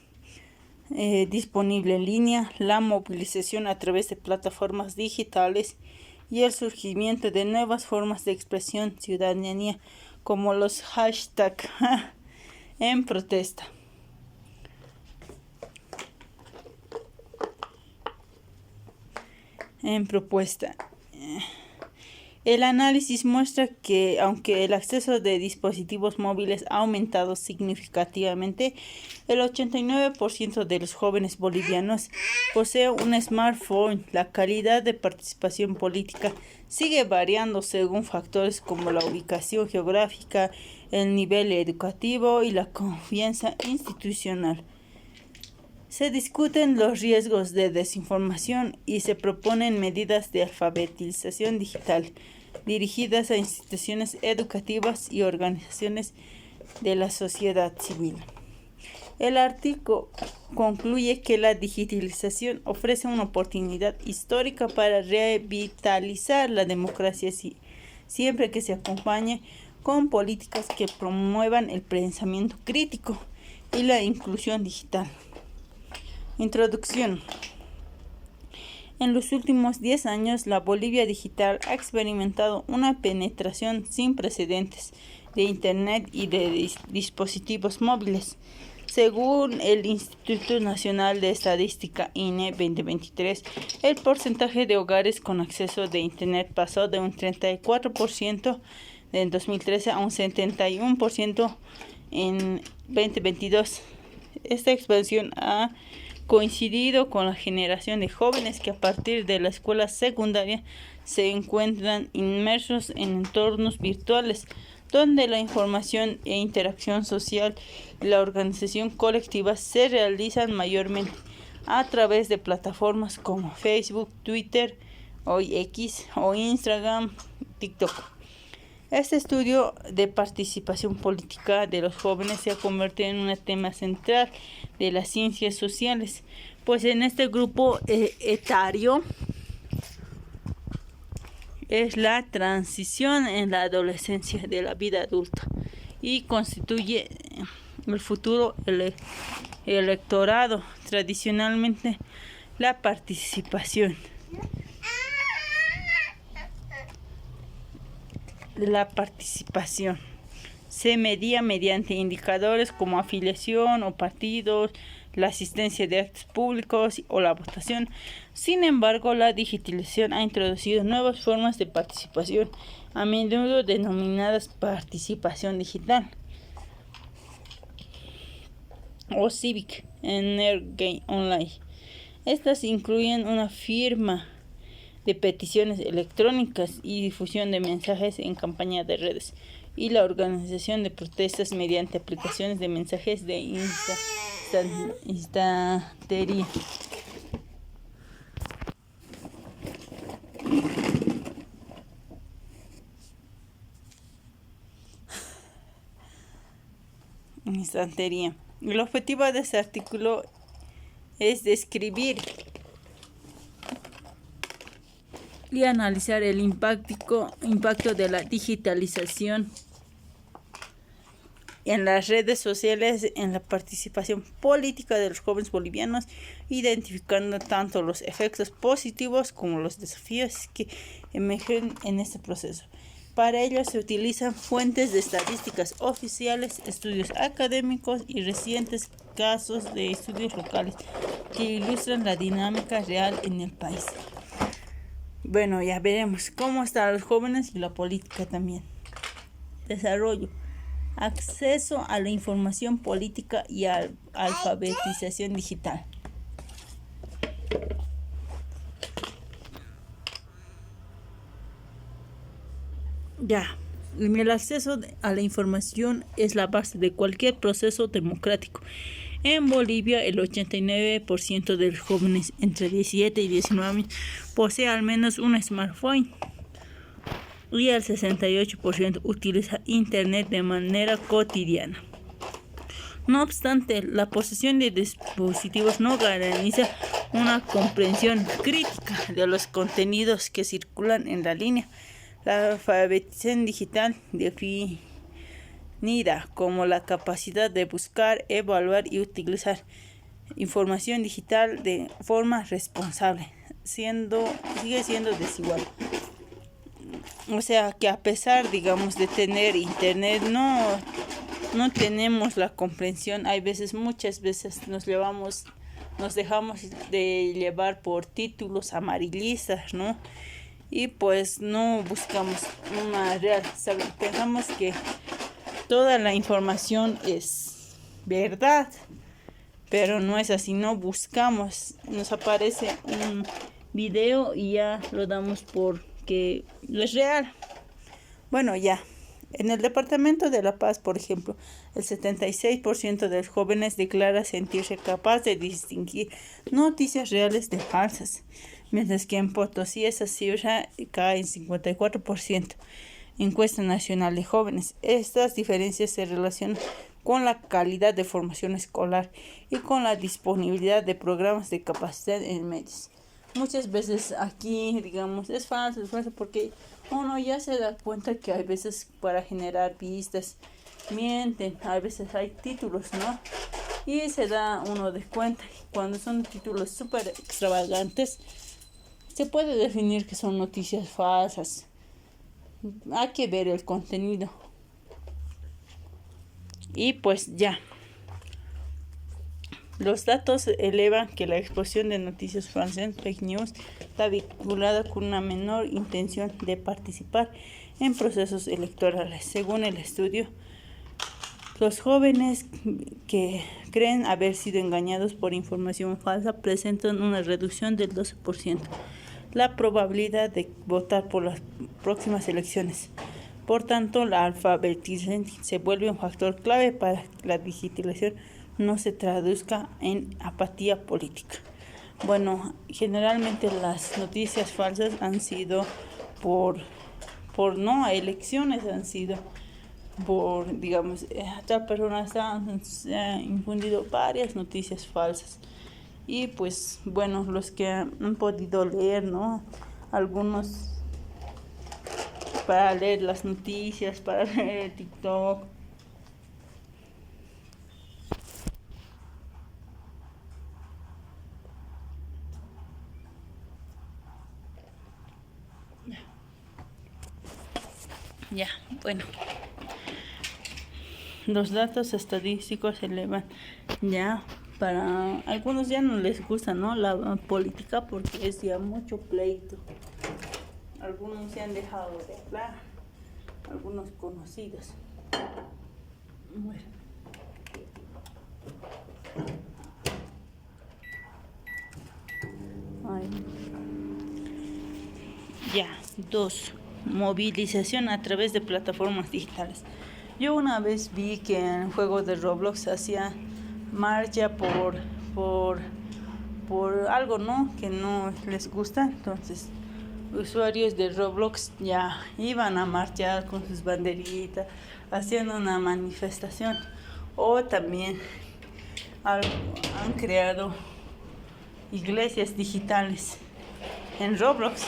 disponible en línea, la movilización a través de plataformas digitales y el surgimiento de nuevas formas de expresión ciudadanía como los hashtags en protesta. En propuesta. El análisis muestra que, aunque el acceso de dispositivos móviles ha aumentado significativamente, el 89% de los jóvenes bolivianos posee un smartphone. La calidad de participación política sigue variando según factores como la ubicación geográfica, el nivel educativo y la confianza institucional. Se discuten los riesgos de desinformación y se proponen medidas de alfabetización digital dirigidas a instituciones educativas y organizaciones de la sociedad civil. El artículo concluye que la digitalización ofrece una oportunidad histórica para revitalizar la democracia siempre que se acompañe con políticas que promuevan el pensamiento crítico y la inclusión digital. Introducción. En los últimos 10 años, la Bolivia digital ha experimentado una penetración sin precedentes de Internet y de dispositivos móviles. Según el Instituto Nacional de Estadística INE 2023, el porcentaje de hogares con acceso de Internet pasó de un 34% en 2013 a un 71% en 2022. Esta expansión ha coincidido con la generación de jóvenes que a partir de la escuela secundaria se encuentran inmersos en entornos virtuales, donde la información e interacción social y la organización colectiva se realizan mayormente a través de plataformas como Facebook, Twitter, hoy X, o Instagram, TikTok. Este estudio de participación política de los jóvenes se ha convertido en un tema central de las ciencias sociales, pues en este grupo etario es la transición en la adolescencia de la vida adulta y constituye el futuro electorado. Tradicionalmente, la participación se medía mediante indicadores como afiliación o partidos, la asistencia de actos públicos o la votación. Sin embargo, la digitalización ha introducido nuevas formas de participación, a menudo denominadas participación digital o civic engagement online. Estas incluyen una firma de peticiones electrónicas y difusión de mensajes en campañas de redes, y la organización de protestas mediante aplicaciones de mensajes de instantería. El objetivo de este artículo es describir y analizar el impacto de la digitalización en las redes sociales en la participación política de los jóvenes bolivianos, identificando tanto los efectos positivos como los desafíos que emergen en este proceso. Para ello se utilizan fuentes de estadísticas oficiales, estudios académicos y recientes casos de estudios locales que ilustran la dinámica real en el país. Bueno, ya veremos cómo están los jóvenes y la política también. Desarrollo. Acceso a la información política y alfabetización digital. Ya, el acceso a la información es la base de cualquier proceso democrático. En Bolivia, el 89% de los jóvenes entre 17 y 19 años posee al menos un smartphone y el 68% utiliza Internet de manera cotidiana. No obstante, la posesión de dispositivos no garantiza una comprensión crítica de los contenidos que circulan en la línea. La alfabetización digital definida como la capacidad de buscar, evaluar y utilizar información digital de forma responsable, sigue siendo desigual. O sea que a pesar, digamos, de tener internet, no tenemos la comprensión. Muchas veces nos dejamos de llevar por títulos amarillistas, ¿no? Y pues no buscamos una real. Pensamos que toda la información es verdad, pero no es así. No buscamos, nos aparece un video y ya lo damos por que no es real. Bueno, ya. En el departamento de La Paz, por ejemplo, el 76% de los jóvenes declara sentirse capaz de distinguir noticias reales de falsas, mientras que en Potosí esa cifra cae en 54%. Encuesta Nacional de Jóvenes. Estas diferencias se relacionan con la calidad de formación escolar y con la disponibilidad de programas de capacidad en medios. Muchas veces aquí, digamos, es falso porque uno ya se da cuenta que hay veces para generar vistas mienten, a veces hay títulos, ¿no? Y se da uno de cuenta. Cuando son títulos súper extravagantes, se puede definir que son noticias falsas. Hay que ver el contenido. Y pues ya. Los datos elevan que la exposición de noticias falsas, fake news, está vinculada con una menor intención de participar en procesos electorales. Según el estudio, los jóvenes que creen haber sido engañados por información falsa presentan una reducción del 12%. La probabilidad de votar por las próximas elecciones. Por tanto, la alfabetización se vuelve un factor clave para que la digitalización no se traduzca en apatía política. Bueno, generalmente las noticias falsas han sido por no elecciones, han sido por, digamos, tal persona se ha infundido varias noticias falsas. Y pues, bueno, los que han podido leer, ¿no? Algunos para leer las noticias, para leer TikTok. Ya, bueno. Los datos estadísticos se elevan ya. Para algunos ya no les gusta, ¿no? La política porque es ya mucho pleito. Algunos se han dejado de hablar, algunos conocidos. Bueno. Ay. Ya, 2. Movilización a través de plataformas digitales. Yo una vez vi que en el juego de Roblox hacía marcha por algo, ¿no? Que no les gusta. Entonces, usuarios de Roblox ya iban a marchar con sus banderitas, haciendo una manifestación. O también han creado iglesias digitales en Roblox,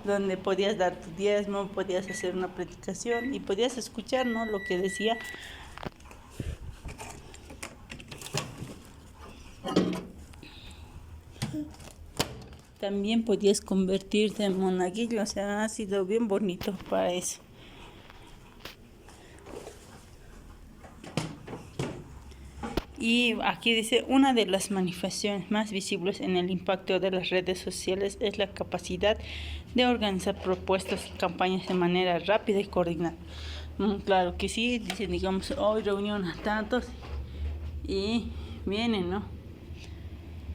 donde podías dar tu diezmo, podías hacer una predicación y podías escuchar, ¿no?, lo que decía. También podías convertirte en monaguillo, o sea, ha sido bien bonito para eso. Y aquí dice, una de las manifestaciones más visibles en el impacto de las redes sociales es la capacidad de organizar propuestas y campañas de manera rápida y coordinada. Claro que sí, dicen, digamos, hoy reunión a tantos y vienen, ¿no?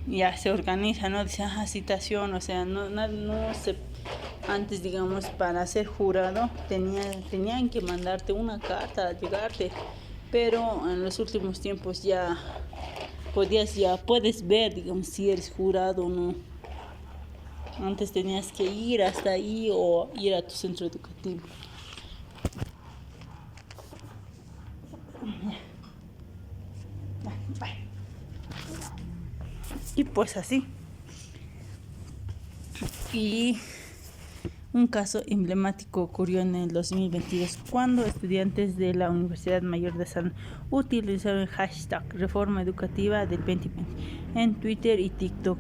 Ya se organiza, ¿no? Dice, citación, o sea, no se... Antes, digamos, para ser jurado tenían que mandarte una carta a llegarte, pero en los últimos tiempos ya puedes ver, digamos, si eres jurado o no. Antes tenías que ir hasta ahí o ir a tu centro educativo. Y pues así. Y un caso emblemático ocurrió en el 2022 cuando estudiantes de la Universidad Mayor de San utilizaron el hashtag Reforma Educativa del 2020 en Twitter y TikTok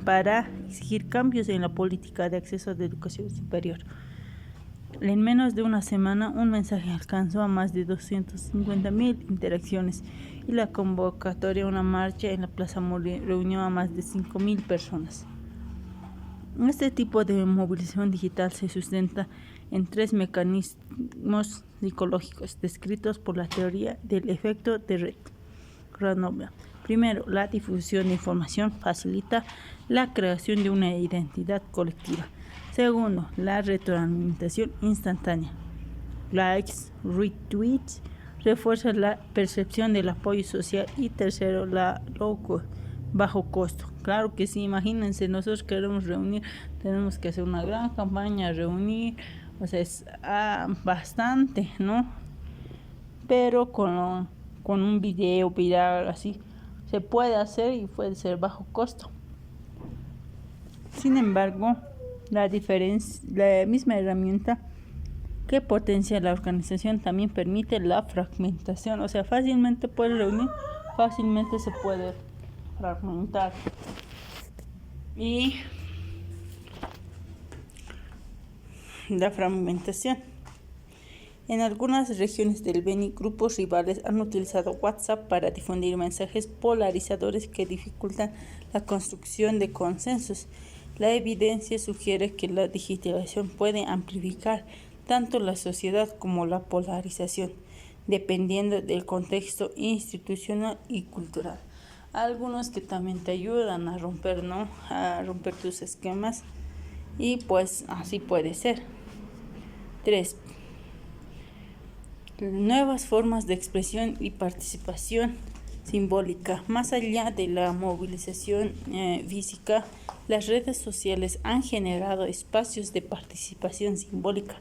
para exigir cambios en la política de acceso a la educación superior. En menos de una semana, un mensaje alcanzó a más de 250,000 interacciones y la convocatoria a una marcha en la Plaza Mori reunió a más de 5,000 personas. Este tipo de movilización digital se sustenta en 3 mecanismos psicológicos descritos por la teoría del efecto de red. Primero, la difusión de información facilita la creación de una identidad colectiva. Segundo, la retroalimentación instantánea. Likes, retweets, refuerza la percepción del apoyo social. Y tercero, bajo costo. Claro que sí, imagínense, nosotros queremos reunir, tenemos que hacer una gran campaña, reunir, o sea, es bastante, ¿no? Pero con un video viral así, se puede hacer y puede ser bajo costo. Sin embargo, la misma herramienta que potencia la organización también permite la fragmentación, o sea, fácilmente puede reunir, fácilmente se puede fragmentar. Y la fragmentación. En algunas regiones del Beni, grupos rivales han utilizado WhatsApp para difundir mensajes polarizadores que dificultan la construcción de consensos. La evidencia sugiere que la digitalización puede amplificar tanto la sociedad como la polarización, dependiendo del contexto institucional y cultural. Algunos que también te ayudan a romper, ¿no? A romper tus esquemas, y pues así puede ser. 3. Nuevas formas de expresión y participación simbólica. Más allá de la movilización física, las redes sociales han generado espacios de participación simbólica,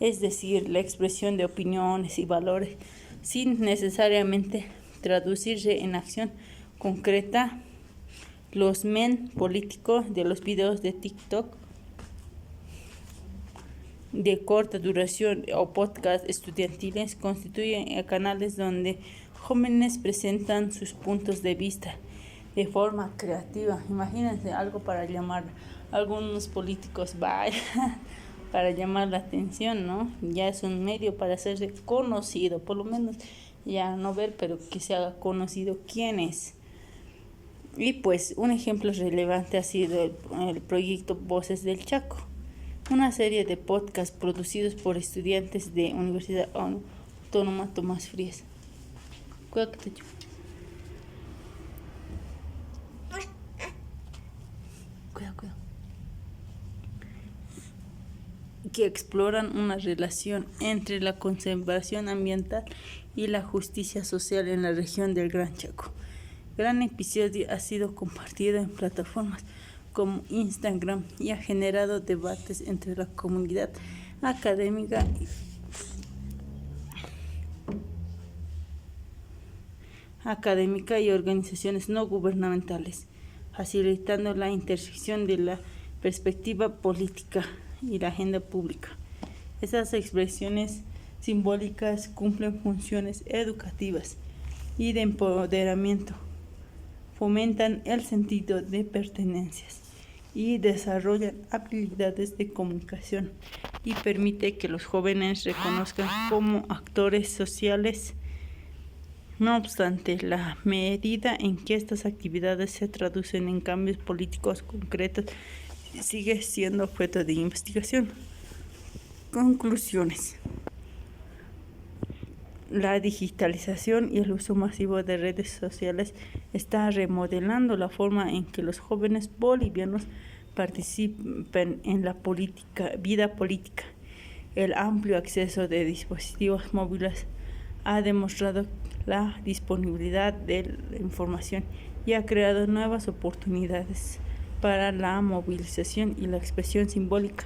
es decir, la expresión de opiniones y valores sin necesariamente traducirse en acción concreta. Los memes políticos de los videos de TikTok de corta duración o podcast estudiantiles constituyen canales donde jóvenes presentan sus puntos de vista de forma creativa. Imagínense algo para llamar a algunos políticos para llamar la atención, ¿no? Ya es un medio para hacerse conocido, por lo menos ya no ver, pero que se haga conocido quién es. Y pues un ejemplo relevante ha sido el proyecto Voces del Chaco, una serie de podcasts producidos por estudiantes de Universidad Autónoma Tomás Frías. Cuidado. Que exploran una relación entre la conservación ambiental y la justicia social en la región del Gran Chaco. Gran episodio ha sido compartido en plataformas como Instagram y ha generado debates entre la comunidad académica y organizaciones no gubernamentales, facilitando la intersección de la perspectiva política y la agenda pública. Estas expresiones simbólicas cumplen funciones educativas y de empoderamiento, fomentan el sentido de pertenencias y desarrollan habilidades de comunicación y permite que los jóvenes reconozcan como actores sociales No obstante, la medida en que estas actividades se traducen en cambios políticos concretos sigue siendo objeto de investigación. Conclusiones. La digitalización y el uso masivo de redes sociales está remodelando la forma en que los jóvenes bolivianos participan en la vida política. El amplio acceso de dispositivos móviles ha demostrado la disponibilidad de la información y ha creado nuevas oportunidades para la movilización y la expresión simbólica.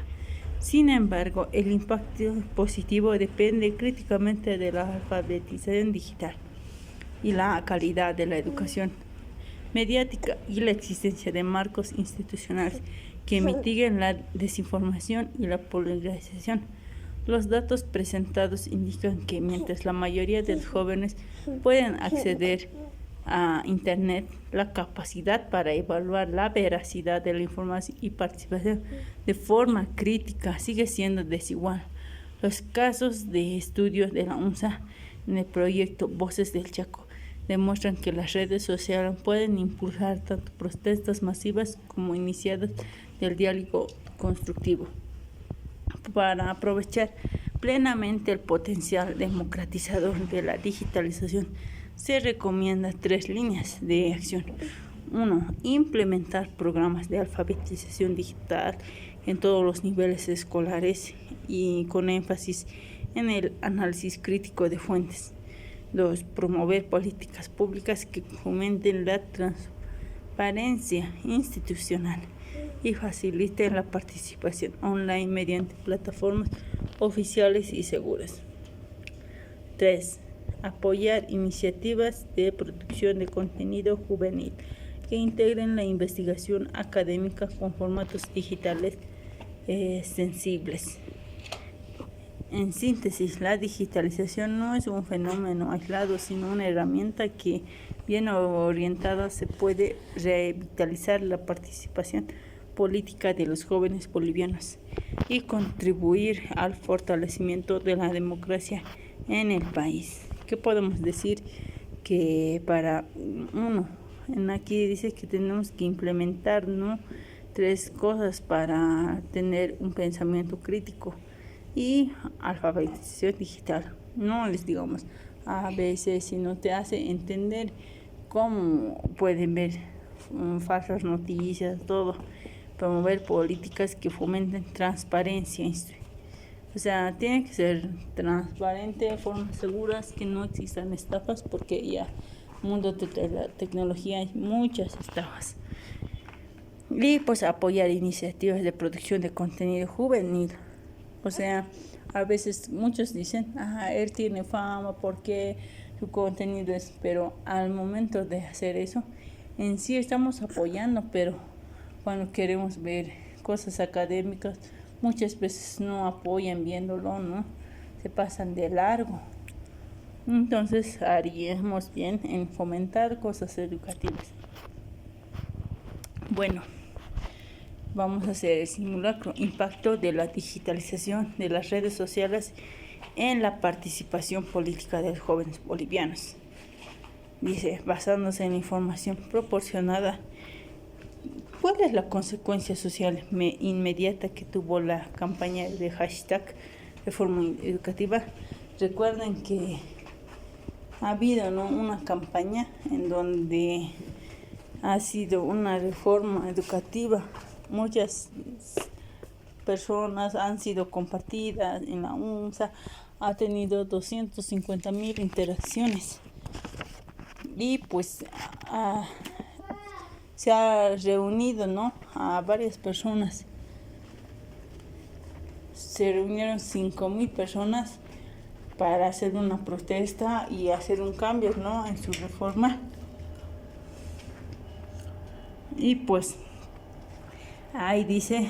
Sin embargo, el impacto positivo depende críticamente de la alfabetización digital y la calidad de la educación mediática y la existencia de marcos institucionales que mitiguen la desinformación y la polarización. Los datos presentados indican que mientras la mayoría de los jóvenes pueden acceder a Internet, la capacidad para evaluar la veracidad de la información y participación de forma crítica sigue siendo desigual. Los casos de estudio de la UNSA en el proyecto Voces del Chaco demuestran que las redes sociales pueden impulsar tanto protestas masivas como iniciadas del diálogo constructivo. Para aprovechar plenamente el potencial democratizador de la digitalización, se recomienda 3 líneas de acción. 1. Implementar programas de alfabetización digital en todos los niveles escolares y con énfasis en el análisis crítico de fuentes. 2. Promover políticas públicas que fomenten la transparencia institucional y faciliten la participación online mediante plataformas oficiales y seguras. 3. Apoyar iniciativas de producción de contenido juvenil que integren la investigación académica con formatos digitales sensibles. En síntesis, la digitalización no es un fenómeno aislado, sino una herramienta que, bien orientada, se puede revitalizar la participación política de los jóvenes bolivianos y contribuir al fortalecimiento de la democracia en el país. ¿Qué podemos decir? Que para aquí dice que tenemos que implementar 3 cosas para tener un pensamiento crítico y alfabetización digital. No les digamos a veces, sino te hace entender cómo pueden ver falsas noticias, todo. Promover políticas que fomenten transparencia. O sea, tiene que ser transparente, de formas seguras, que no existan estafas, porque ya en el mundo de la tecnología hay muchas estafas. Y pues apoyar iniciativas de producción de contenido juvenil. O sea, a veces muchos dicen, él tiene fama porque su contenido es, pero al momento de hacer eso, en sí estamos apoyando, pero cuando queremos ver cosas académicas, muchas veces no apoyan viéndolo, ¿no? Se pasan de largo. Entonces haríamos bien en fomentar cosas educativas. Bueno, vamos a hacer el simulacro. Impacto de la digitalización de las redes sociales en la participación política de los jóvenes bolivianos. Dice, basándose en la información proporcionada, ¿cuál es la consecuencia social inmediata que tuvo la campaña de hashtag Reforma Educativa? Recuerden que ha habido una campaña en donde ha sido una reforma educativa. Muchas personas han sido compartidas en la UNSA, ha tenido 250,000 interacciones y pues se ha reunido a varias personas. Se reunieron 5,000 personas para hacer una protesta y hacer un cambio en su reforma. Y pues ahí dice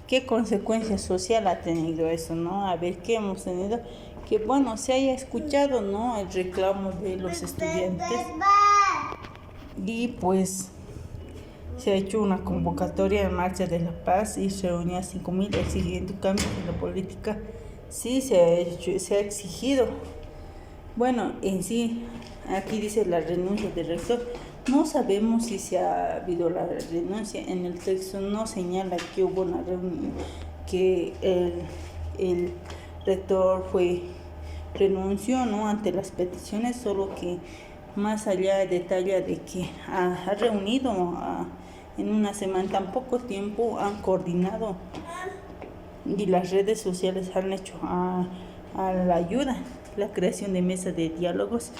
qué consecuencia social ha tenido eso, A ver qué hemos tenido, que se haya escuchado, el reclamo de los estudiantes. Y pues se ha hecho una convocatoria en Marcha de la Paz y se reunió a 5,000 exigiendo cambios en la política. Sí, se ha exigido Bueno, en sí, aquí dice la renuncia del rector. No sabemos si se ha habido la renuncia. En el texto no señala que hubo una reunión, que el rector renunció, ¿no?, ante las peticiones, solo que más allá detalla de que ha reunido en una semana, tan poco tiempo han coordinado y las redes sociales han hecho a la ayuda la creación de mesas de diálogos.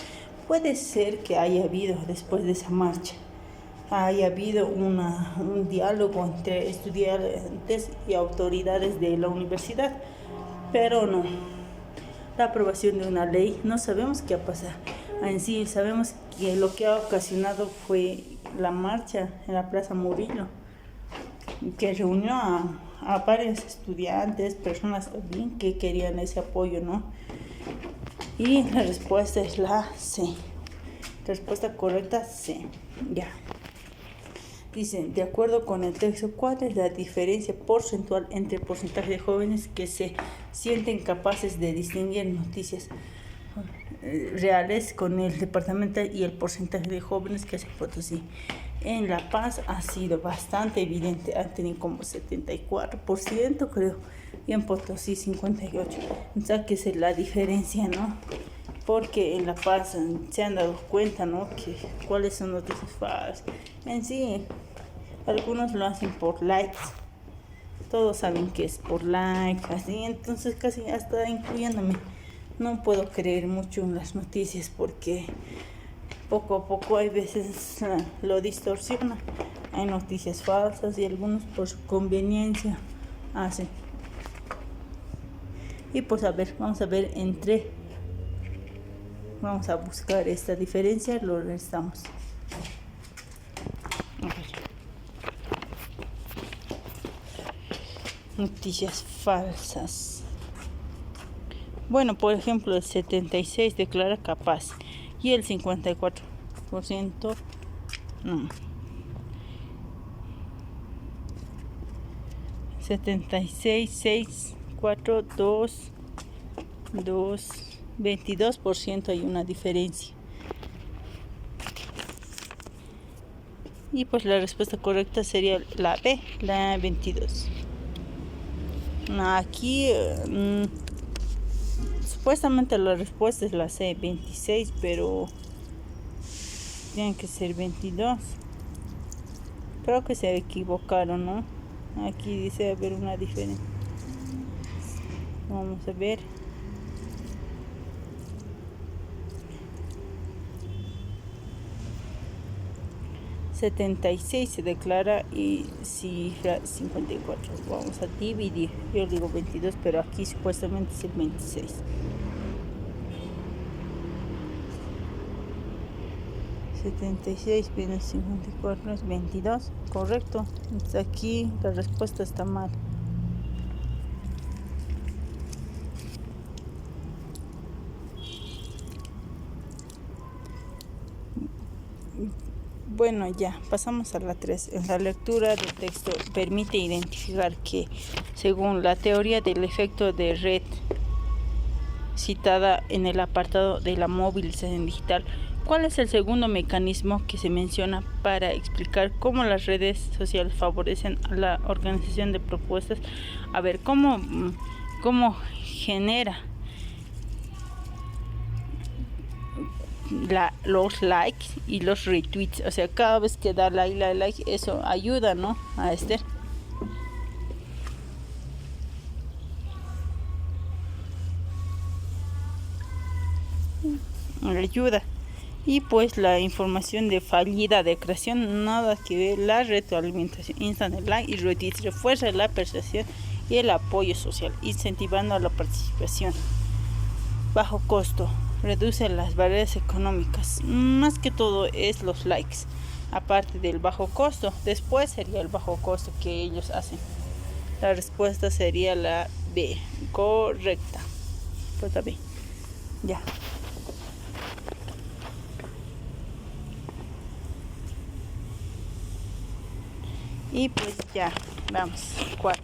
Puede ser que haya habido, después de esa marcha, haya habido un diálogo entre estudiantes y autoridades de la universidad, pero no. La aprobación de una ley, no sabemos qué ha pasado. En sí, sabemos que lo que ha ocasionado fue la marcha en la Plaza Murillo, que reunió a varios estudiantes, personas también que querían ese apoyo, ¿no? Y la respuesta es la C. Respuesta correcta, C. Ya. Dicen, de acuerdo con el texto, ¿cuál es la diferencia porcentual entre el porcentaje de jóvenes que se sienten capaces de distinguir noticias reales con el departamento y el porcentaje de jóvenes que hacen Potosí? En La Paz ha sido bastante evidente, han tenido como 74%, creo, y en Potosí 58%. O sea, que es la diferencia, ¿no? Porque en La Paz se han dado cuenta, ¿no?, que cuáles son noticias falsas. En sí, algunos lo hacen por likes. Todos saben que es por like, así, entonces casi hasta incluyéndome. No puedo creer mucho en las noticias porque poco a poco hay veces lo distorsiona. Hay noticias falsas y algunos por su conveniencia hacen. Y pues vamos a ver vamos a buscar esta diferencia, lo restamos. Noticias falsas. Bueno, por ejemplo, el 76% declara capaz y el 54% no. 76, 6, 4, 2, 22% hay una diferencia. Y pues la respuesta correcta sería la B, la 22. Aquí supuestamente la respuesta es la C, 26, pero tienen que ser 22. Creo que se equivocaron, ¿no? Aquí dice haber una diferencia. Vamos a ver. 76 se declara y cifra 54. Vamos a dividir. Yo digo 22, pero aquí supuestamente es el 26. ...76 menos 54 es 22, correcto. Entonces aquí la respuesta está mal. Bueno, ya pasamos a la 3. En la lectura del texto permite identificar que, según la teoría del efecto de red citada en el apartado de la movilización digital, ¿cuál es el segundo mecanismo que se menciona para explicar cómo las redes sociales favorecen a la organización de propuestas? A ver, ¿cómo genera los likes y los retweets? O sea, cada vez que da like, eso ayuda, ¿no?, a ayuda. Y pues la información de fallida de creación, nada que ver. La retroalimentación instant like y retweets refuerza la percepción y el apoyo social, incentivando a la participación. Bajo costo, reduce las barreras económicas. Más que todo es los likes, aparte del bajo costo. Después sería el bajo costo que ellos hacen. La respuesta sería la B, correcta. Pues la B. Ya. Y pues ya, vamos, 4.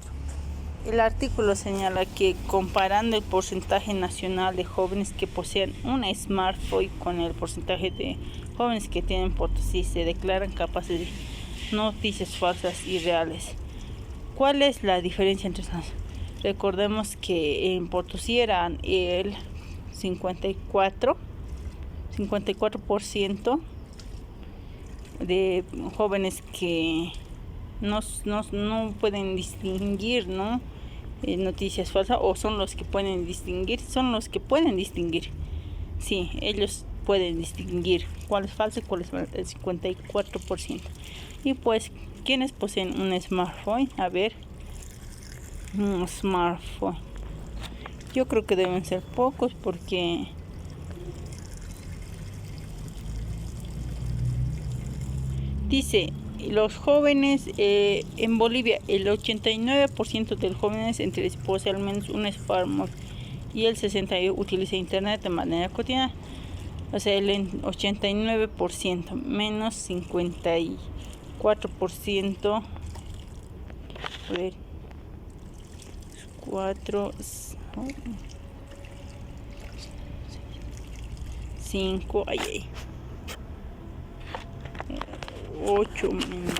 El artículo señala que comparando el porcentaje nacional de jóvenes que poseen un smartphone con el porcentaje de jóvenes que tienen Potosí, se declaran capaces de noticias falsas y reales. ¿Cuál es la diferencia entre estas? Recordemos que en Potosí eran el 54% de jóvenes que no pueden distinguir, ¿no? Noticias falsas, o son los que pueden distinguir, sí, ellos pueden distinguir cuál es falso y cuál es verdad, el 54%. Y pues, ¿quiénes poseen un smartphone? A ver, un smartphone, yo creo que deben ser pocos, porque dice los jóvenes en Bolivia, el 89% de los jóvenes entre posee al menos un smartphone y el 61% utiliza internet de manera cotidiana. O sea, el 89% menos 54%. A ver, 4, 5, 8 menos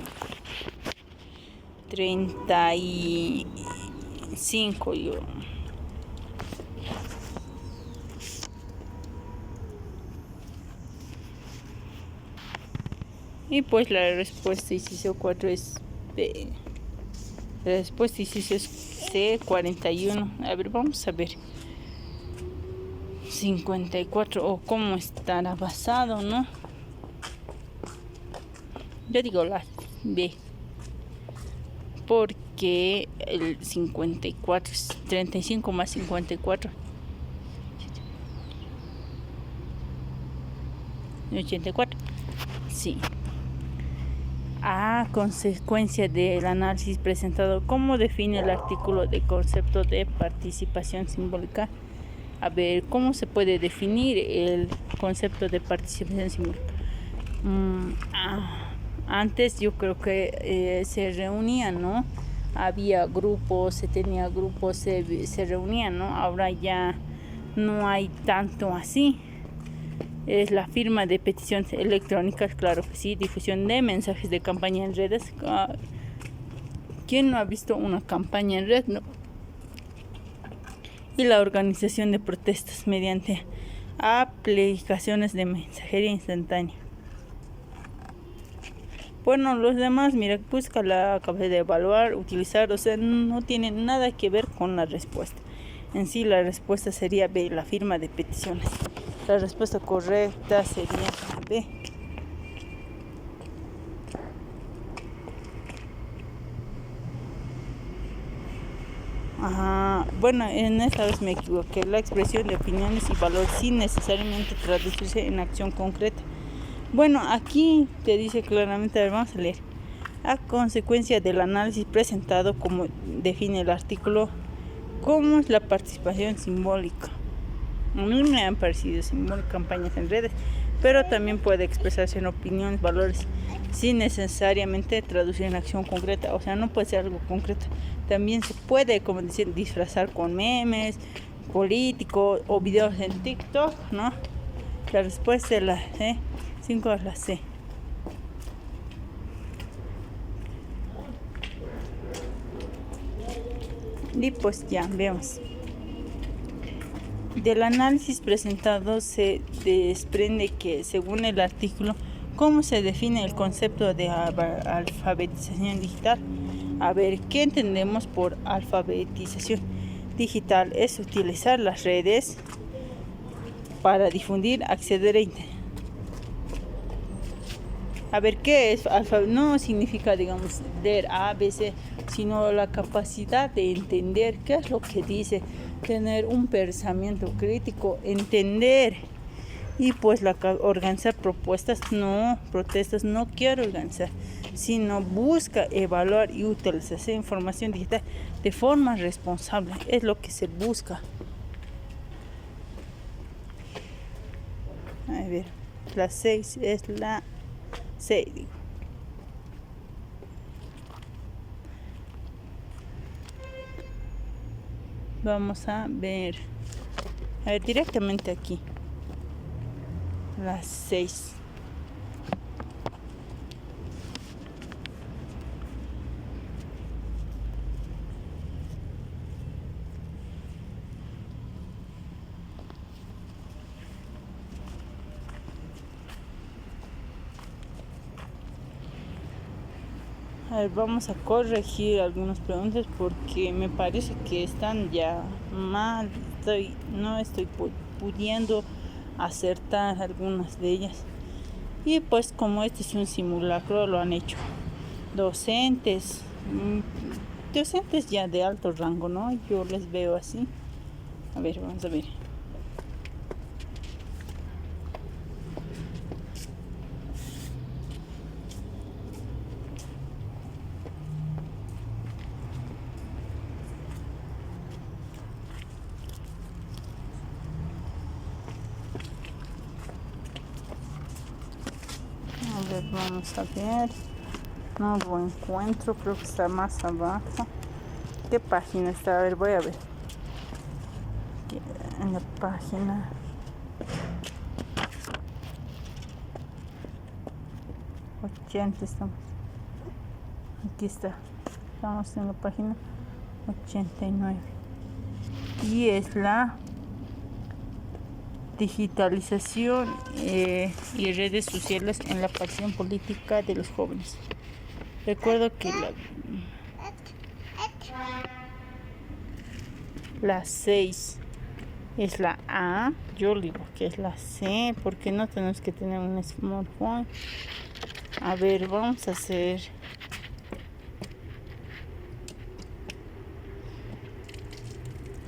35, yo. Y pues la respuesta inciso 4 es B. La respuesta inciso es C, 41. A ver, vamos a ver. 54, o cómo estará basado, ¿no? Yo digo la B, porque el 54 es 35 más 54. 84. Sí. A consecuencia del análisis presentado, ¿cómo define el artículo de concepto de participación simbólica? A ver, ¿cómo se puede definir el concepto de participación simbólica? Antes yo creo que se reunían, ¿no? Había grupos, se reunían, ¿no? Ahora ya no hay tanto así. Es la firma de peticiones electrónicas, claro que sí, difusión de mensajes de campaña en redes. ¿Quién no ha visto una campaña en red, no? Y la organización de protestas mediante aplicaciones de mensajería instantánea. Bueno, los demás, mira, busca la capacidad de evaluar, utilizar, o sea, no tiene nada que ver con la respuesta. En sí, la respuesta sería B, la firma de peticiones. La respuesta correcta sería B. Bueno, en esta vez me equivoqué. La expresión de opiniones y valores sin necesariamente traducirse en acción concreta. Bueno, aquí te dice claramente, a ver, vamos a leer. A consecuencia del análisis presentado, como define el artículo, ¿cómo es la participación simbólica? A mí me han parecido simbólicas campañas en redes, pero también puede expresarse en opiniones, valores, sin necesariamente traducir en acción concreta. O sea, no puede ser algo concreto. También se puede, como decir, disfrazar con memes políticos o videos en TikTok, ¿no? La respuesta es la C. 5 es la C. Y pues ya, veamos. Del análisis presentado se desprende que, según el artículo, ¿cómo se define el concepto de alfabetización digital? A ver, ¿qué entendemos por alfabetización digital? Es utilizar las redes para difundir, acceder a Internet. A ver, ¿qué es alfabeto? No significa, digamos, leer A, B, C, sino la capacidad de entender qué es lo que dice, tener un pensamiento crítico, entender. Y pues organizar protestas no quiero organizar, sino busca evaluar y utilizar esa información digital de forma responsable, es lo que se busca. A ver, la 6 es la C, digo. Vamos a ver. A ver, directamente aquí. Las 6. A ver, vamos a corregir algunas preguntas porque me parece que están ya mal. No estoy pudiendo acertar algunas de ellas. Y pues como este es un simulacro, lo han hecho docentes, docentes ya de alto rango, ¿no? Yo les veo así. A ver, vamos a ver. A ver, vamos a ver. No lo encuentro, creo que está más abajo. ¿Qué página está? A ver, voy a ver. En la página 80 estamos. Aquí está. Estamos en la página 89. Y es la digitalización y redes sociales en la participación política de los jóvenes. Recuerdo que la 6 es la A. Yo digo que es la C porque no tenemos que tener un smartphone. A ver, vamos a hacer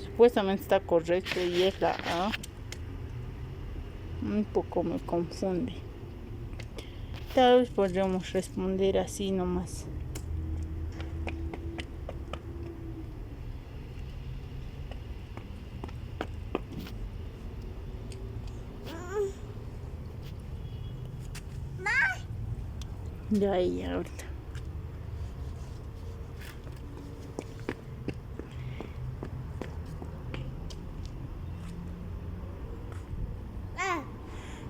supuestamente está correcto y es la A. Un poco me confunde. Tal vez podríamos responder así nomás. Ya ahí ahorita.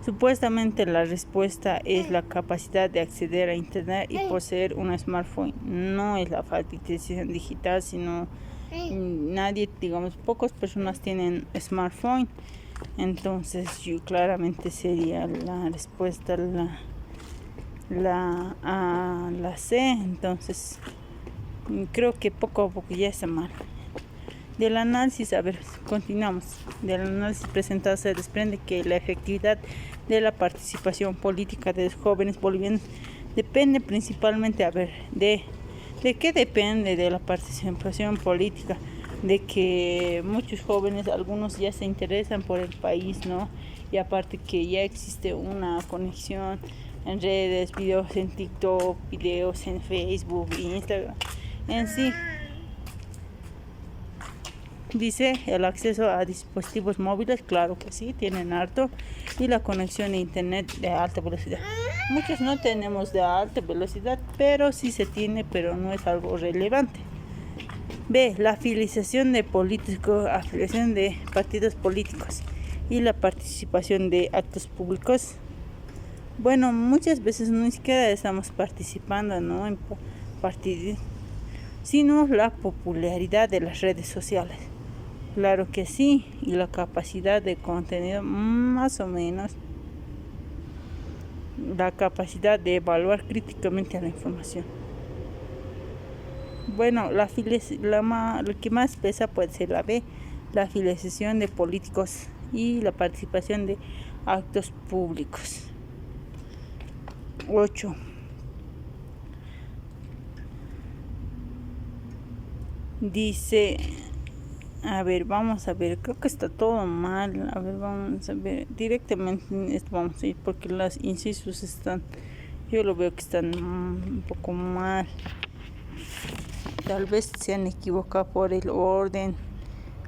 Supuestamente la respuesta es la capacidad de acceder a internet y poseer un smartphone. No es la alfabetización digital, sino nadie, digamos, pocas personas tienen smartphone. Entonces yo claramente sería la respuesta la C. Entonces creo que poco a poco ya está mal. Del análisis, a ver, continuamos. Del análisis presentado se desprende que la efectividad de la participación política de los jóvenes bolivianos depende principalmente, a ver, ¿de qué depende de la participación política? De que muchos jóvenes, algunos ya se interesan por el país, ¿no? Y aparte que ya existe una conexión en redes, videos en TikTok, videos en Facebook, Instagram, en sí. Dice el acceso a dispositivos móviles, claro que sí, tienen harto, y la conexión a internet de alta velocidad. Muchos no tenemos de alta velocidad, pero sí se tiene, pero no es algo relevante. B. La afiliación de políticos, afiliación de partidos políticos y la participación de actos públicos. Bueno, muchas veces ni siquiera estamos participando, ¿no? En partidos, sino la popularidad de las redes sociales. Claro que sí, y la capacidad de contenido, más o menos. La capacidad de evaluar críticamente a la información. Bueno, lo que más pesa puede ser la B, la afiliación de políticos y la participación de actos públicos. 8. Dice, a ver, vamos a ver, creo que está todo mal. A ver, vamos a ver, directamente esto vamos a ir porque los incisos están, yo lo veo que están un poco mal. Tal vez se han equivocado por el orden.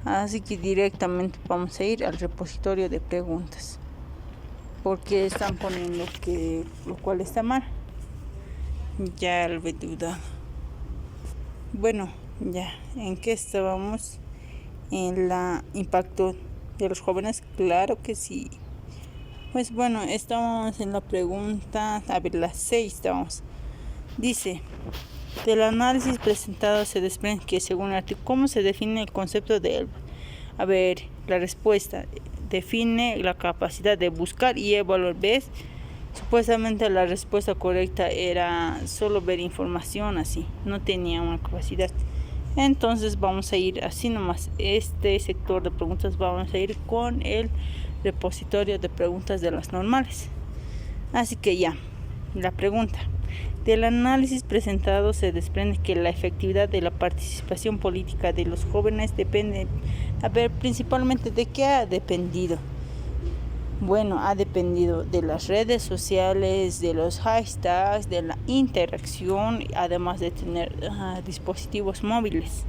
Así que directamente vamos a ir al repositorio de preguntas. Porque están poniendo que lo cual está mal. Ya lo he dudado. Bueno, ya, ¿en qué estábamos? en el impacto de los jóvenes? Claro que sí. Pues bueno, estamos en la pregunta, a ver, la 6 estamos. Dice, del análisis presentado se desprende que según el artículo, ¿cómo se define el concepto de él? A ver, la respuesta define la capacidad de buscar y evaluar. ¿Ves? Supuestamente la respuesta correcta era solo ver información así, no tenía una capacidad. Entonces vamos a ir así nomás. Este sector de preguntas vamos a ir con el repositorio de preguntas de las normales. Así que ya, la pregunta. Del análisis presentado se desprende que la efectividad de la participación política de los jóvenes depende, principalmente ¿de qué ha dependido? Bueno, ha dependido de las redes sociales, de los hashtags, de la interacción, además de tener dispositivos móviles.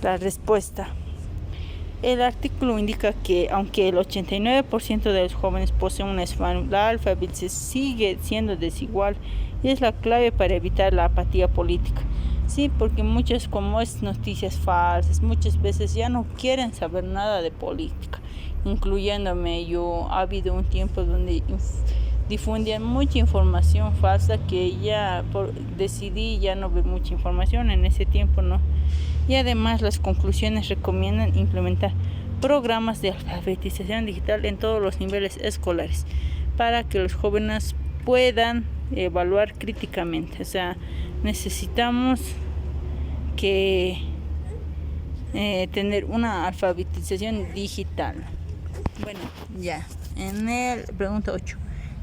La respuesta. El artículo indica que aunque el 89% de los jóvenes poseen una escuela, la alfabetización sigue siendo desigual y es la clave para evitar la apatía política. Sí, porque muchas, como es noticias falsas, muchas veces ya no quieren saber nada de política, incluyéndome yo. Ha habido un tiempo donde difundían mucha información falsa que ya decidí ya no ver mucha información en ese tiempo, ¿no? Y además las conclusiones recomiendan implementar programas de alfabetización digital en todos los niveles escolares para que los jóvenes puedan evaluar críticamente. O sea, necesitamos que tener una alfabetización digital. Bueno, ya. En el pregunta 8.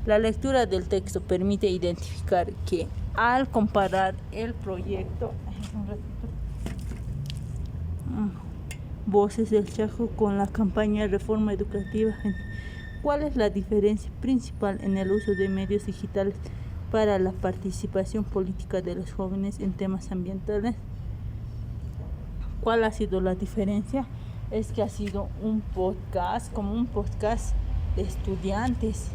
La lectura del texto permite identificar que al comparar el proyecto Voces del Chaco con la campaña Reforma Educativa, ¿cuál es la diferencia principal en el uso de medios digitales para la participación política de los jóvenes en temas ambientales? ¿Cuál ha sido la diferencia? Es que ha sido un podcast, como un podcast de estudiantes,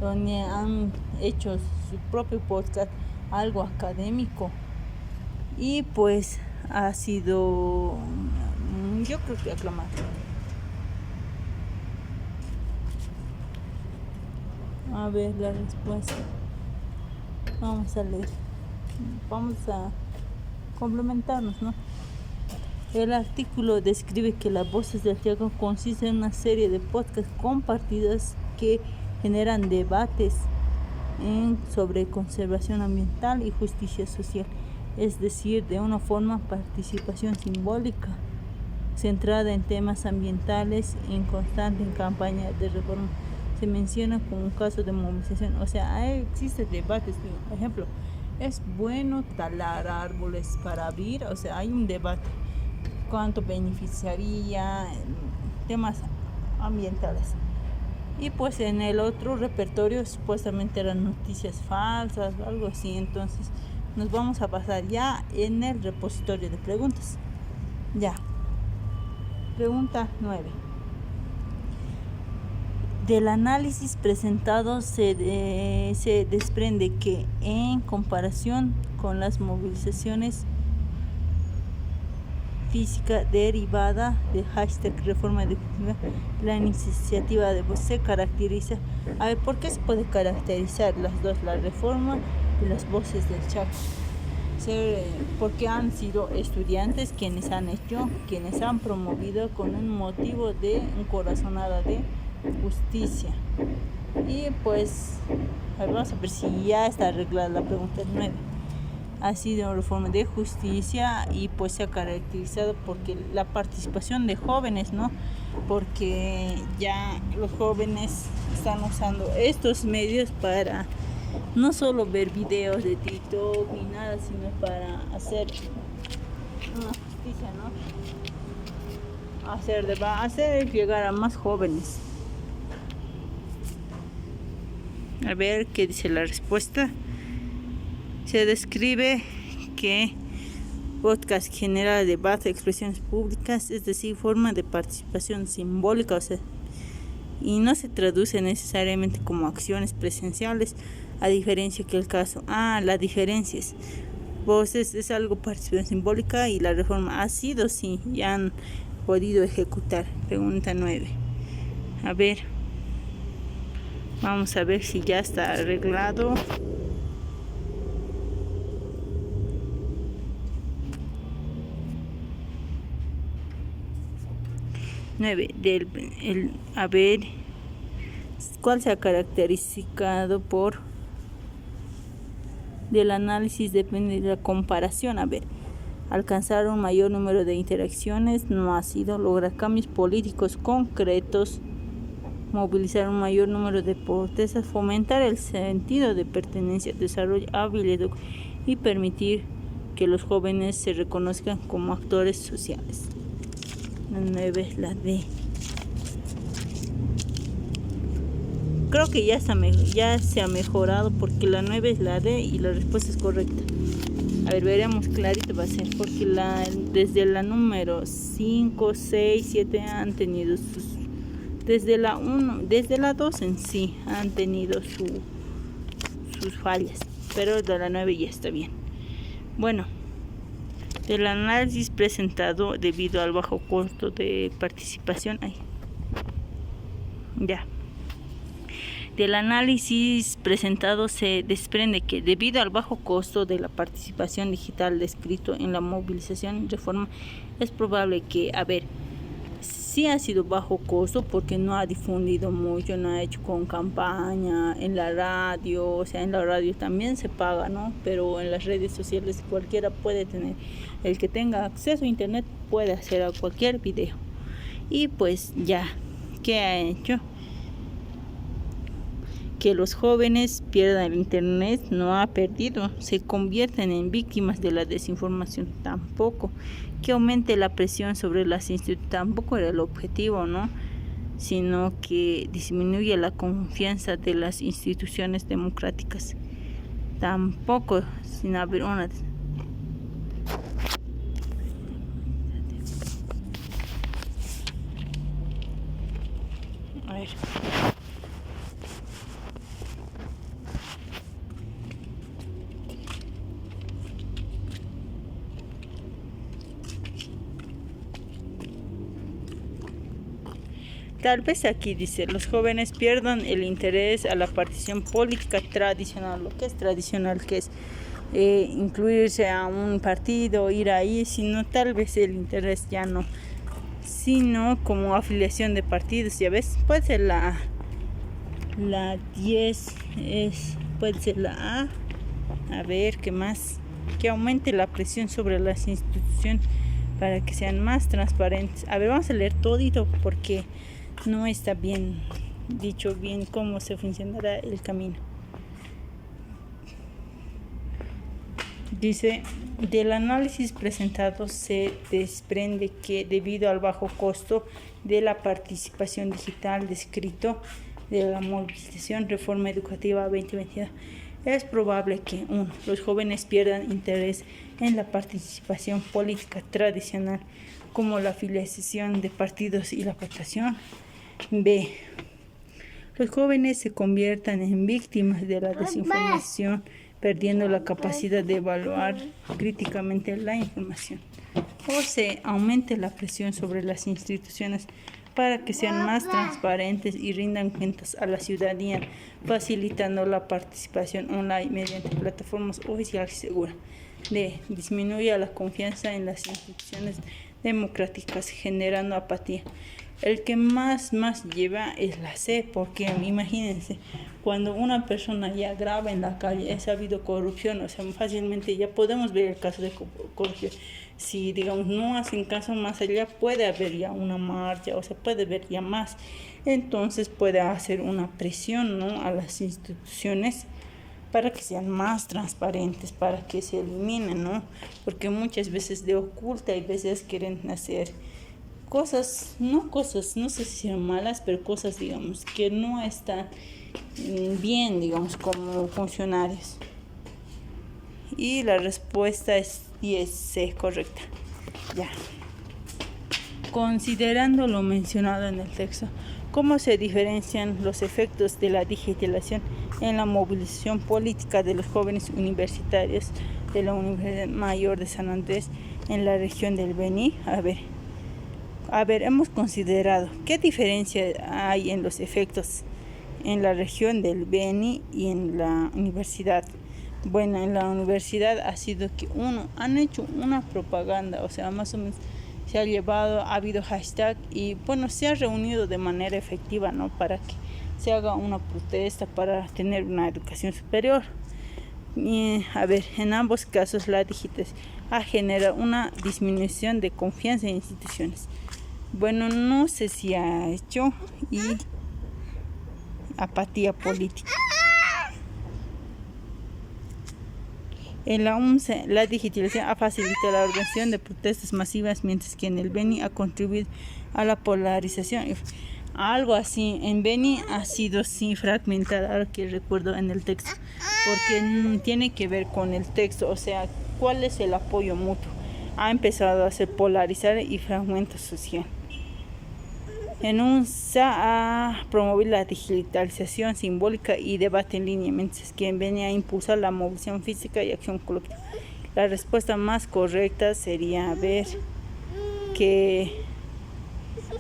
donde han hecho su propio podcast, algo académico, y pues ha sido, yo creo que aclamado. A ver la respuesta. Vamos a leer. Vamos a complementarnos, ¿no? El artículo describe que las Voces del Chaco consiste en una serie de podcasts compartidos que generan debates sobre conservación ambiental y justicia social, es decir, de una forma participación simbólica, centrada en temas ambientales en constante campaña de reforma. Se menciona como un caso de movilización, o sea, existen debates. Por ejemplo, ¿es bueno talar árboles para vivir? O sea, hay un debate. ¿Cuánto beneficiaría? Temas ambientales. Y pues en el otro repertorio supuestamente eran noticias falsas o algo así. Entonces nos vamos a pasar ya en el repositorio de preguntas. Ya. Pregunta 9. Del análisis presentado se desprende que en comparación con las movilizaciones física derivada del hashtag Reforma Educativa, la iniciativa de voz se caracteriza. A ver, ¿por qué se puede caracterizar las dos, la reforma y las Voces del Chaco? Porque han sido estudiantes quienes han promovido con un motivo de un corazonada de justicia. Y pues vamos a ver si ya está arreglada la pregunta 9. Ha sido una reforma de justicia y pues se ha caracterizado porque la participación de jóvenes, ¿no? Porque ya los jóvenes están usando estos medios para no solo ver videos de TikTok ni nada, sino para hacer una justicia, ¿no? Hacer llegar a más jóvenes. A ver qué dice la respuesta. Se describe que podcast genera debate, expresiones públicas, es decir, forma de participación simbólica, o sea, y no se traduce necesariamente como acciones presenciales, a diferencia que el caso. La diferencia es Voces es algo participación simbólica y la reforma ha sido, sí, ya han podido ejecutar. Pregunta 9. A ver, vamos a ver si ya está arreglado. A ver, ¿cuál se ha caracterizado por? Del análisis depende de la comparación. A ver, alcanzar un mayor número de interacciones no ha sido lograr cambios políticos concretos, movilizar un mayor número de protestas, fomentar el sentido de pertenencia, desarrollo hábil y permitir que los jóvenes se reconozcan como actores sociales. La 9 es la D. Creo que ya se ha mejorado porque la 9 es la D y la respuesta es correcta. A ver, veremos clarito va a ser porque desde la número 5, 6, 7 han tenido desde la 1, desde la 2 en sí han tenido sus fallas, pero de la 9 ya está bien. Bueno, del análisis presentado debido al bajo costo de participación, del análisis presentado se desprende que debido al bajo costo de la participación digital descrito en la movilización reforma, es probable que, sí ha sido bajo costo porque no ha difundido mucho, no ha hecho con campaña en la radio, o sea, en la radio también se paga, ¿no? Pero en las redes sociales cualquiera puede tener, el que tenga acceso a internet puede hacer a cualquier video. Y pues ya, ¿qué ha hecho? Que los jóvenes pierdan el internet no ha perdido, se convierten en víctimas de la desinformación tampoco, que aumente la presión sobre las instituciones tampoco era el objetivo, ¿no? Sino que disminuye la confianza de las instituciones democráticas tampoco, sin haber una. A ver. Tal vez aquí dice, los jóvenes pierdan el interés a la participación política tradicional. Lo que es tradicional, que es incluirse a un partido, ir ahí, sino tal vez el interés ya no, sino como afiliación de partidos, ya ves, puede ser la 10, puede ser la A ver, ¿qué más? Que aumente la presión sobre las instituciones para que sean más transparentes. A ver, vamos a leer todito porque no está bien dicho bien cómo se funcionará el camino. Dice, del análisis presentado se desprende que debido al bajo costo de la participación digital descrito de la movilización Reforma Educativa 2022, es probable que 1. Los jóvenes pierdan interés en la participación política tradicional como la afiliación de partidos y la votación. B. Los jóvenes se conviertan en víctimas de la desinformación, perdiendo la capacidad de evaluar críticamente la información. O se aumente la presión sobre las instituciones para que sean más transparentes y rindan cuentas a la ciudadanía, facilitando la participación online mediante plataformas oficiales y seguras. D. Disminuye la confianza en las instituciones democráticas, generando apatía. El que más lleva es la C, porque imagínense, cuando una persona ya graba en la calle, ha habido corrupción, o sea, fácilmente ya podemos ver el caso de corrupción. Si, digamos, no hacen caso más allá, puede haber ya una marcha, o sea, puede haber ya más. Entonces puede hacer una presión, ¿no?, a las instituciones para que sean más transparentes, para que se eliminen, ¿no? Porque muchas veces de oculta y veces quieren hacer cosas, no sé si son malas, pero cosas, digamos, que no están bien, digamos, como funcionarios. Y la respuesta es 10C, correcta. Ya. Considerando lo mencionado en el texto, ¿cómo se diferencian los efectos de la digitalización en la movilización política de los jóvenes universitarios de la Universidad Mayor de San Andrés en la región del Beni? A ver, A ver, hemos considerado qué diferencia hay en los efectos en la región del Beni y en la universidad. Bueno, en la universidad ha sido que han hecho una propaganda, o sea, más o menos se ha llevado, ha habido hashtag y bueno, se ha reunido de manera efectiva, ¿no? Para que se haga una protesta para tener una educación superior. Y, a ver, en ambos casos la digitalización ha generado una disminución de confianza en instituciones. Bueno, no sé si ha hecho y apatía política. En la UMSE, la digitalización ha facilitado la organización de protestas masivas, mientras que en el Beni ha contribuido a la polarización. Algo así, en Beni ha sido sí fragmentada, ahora que recuerdo en el texto, porque tiene que ver con el texto, o sea, ¿cuál es el apoyo mutuo? Ha empezado a ser polarizar y fragmento social. En UNSA ha promovido la digitalización simbólica y debate en línea, mientras que venía a impulsar la movilización física y acción colectiva. La respuesta más correcta sería ver que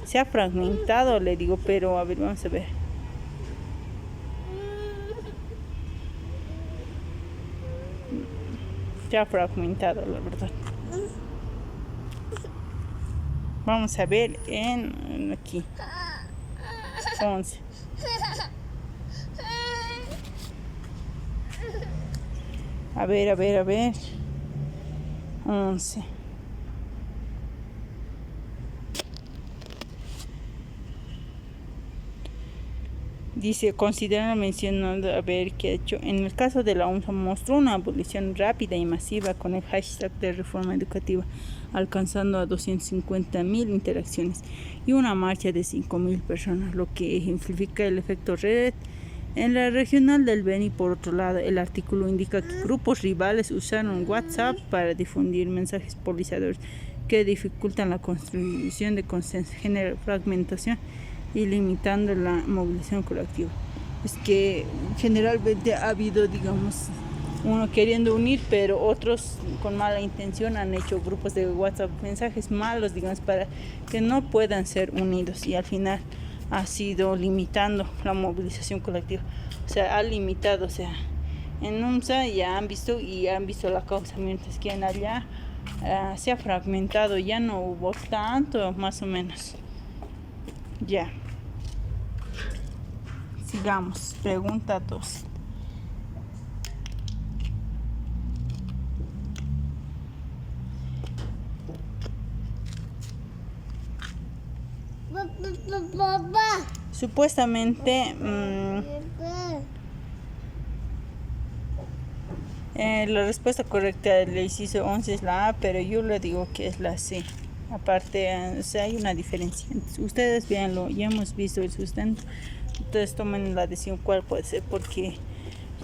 se ha fragmentado, le digo, pero a ver, vamos a ver. Se ha fragmentado, la verdad. Vamos a ver en aquí 11. A ver 11. Dice, considera mencionando a ver qué ha hecho. En el caso de la UNSA mostró una abolición rápida y masiva con el hashtag de reforma educativa, alcanzando a 250.000 interacciones y una marcha de 5.000 personas, lo que ejemplifica el efecto red. En la regional del Beni, por otro lado, el artículo indica que grupos rivales usaron WhatsApp para difundir mensajes polarizadores que dificultan la construcción de consenso, generan fragmentación y limitando la movilización colectiva. Es que generalmente ha habido, digamos, uno queriendo unir, pero otros con mala intención han hecho grupos de WhatsApp, mensajes malos, digamos, para que no puedan ser unidos, y al final ha sido limitando la movilización colectiva. O sea, ha limitado, o sea, en UMSA ya han visto la causa, mientras que en allá se ha fragmentado, ya no hubo tanto, más o menos. Ya. Sigamos. Pregunta 2. Supuestamente la respuesta correcta del inciso 11 es la A, pero yo le digo que es la C. Aparte, o sea, hay una diferencia. Entonces, ustedes véanlo, ya hemos visto el sustento. Ustedes tomen la decisión cuál puede ser, porque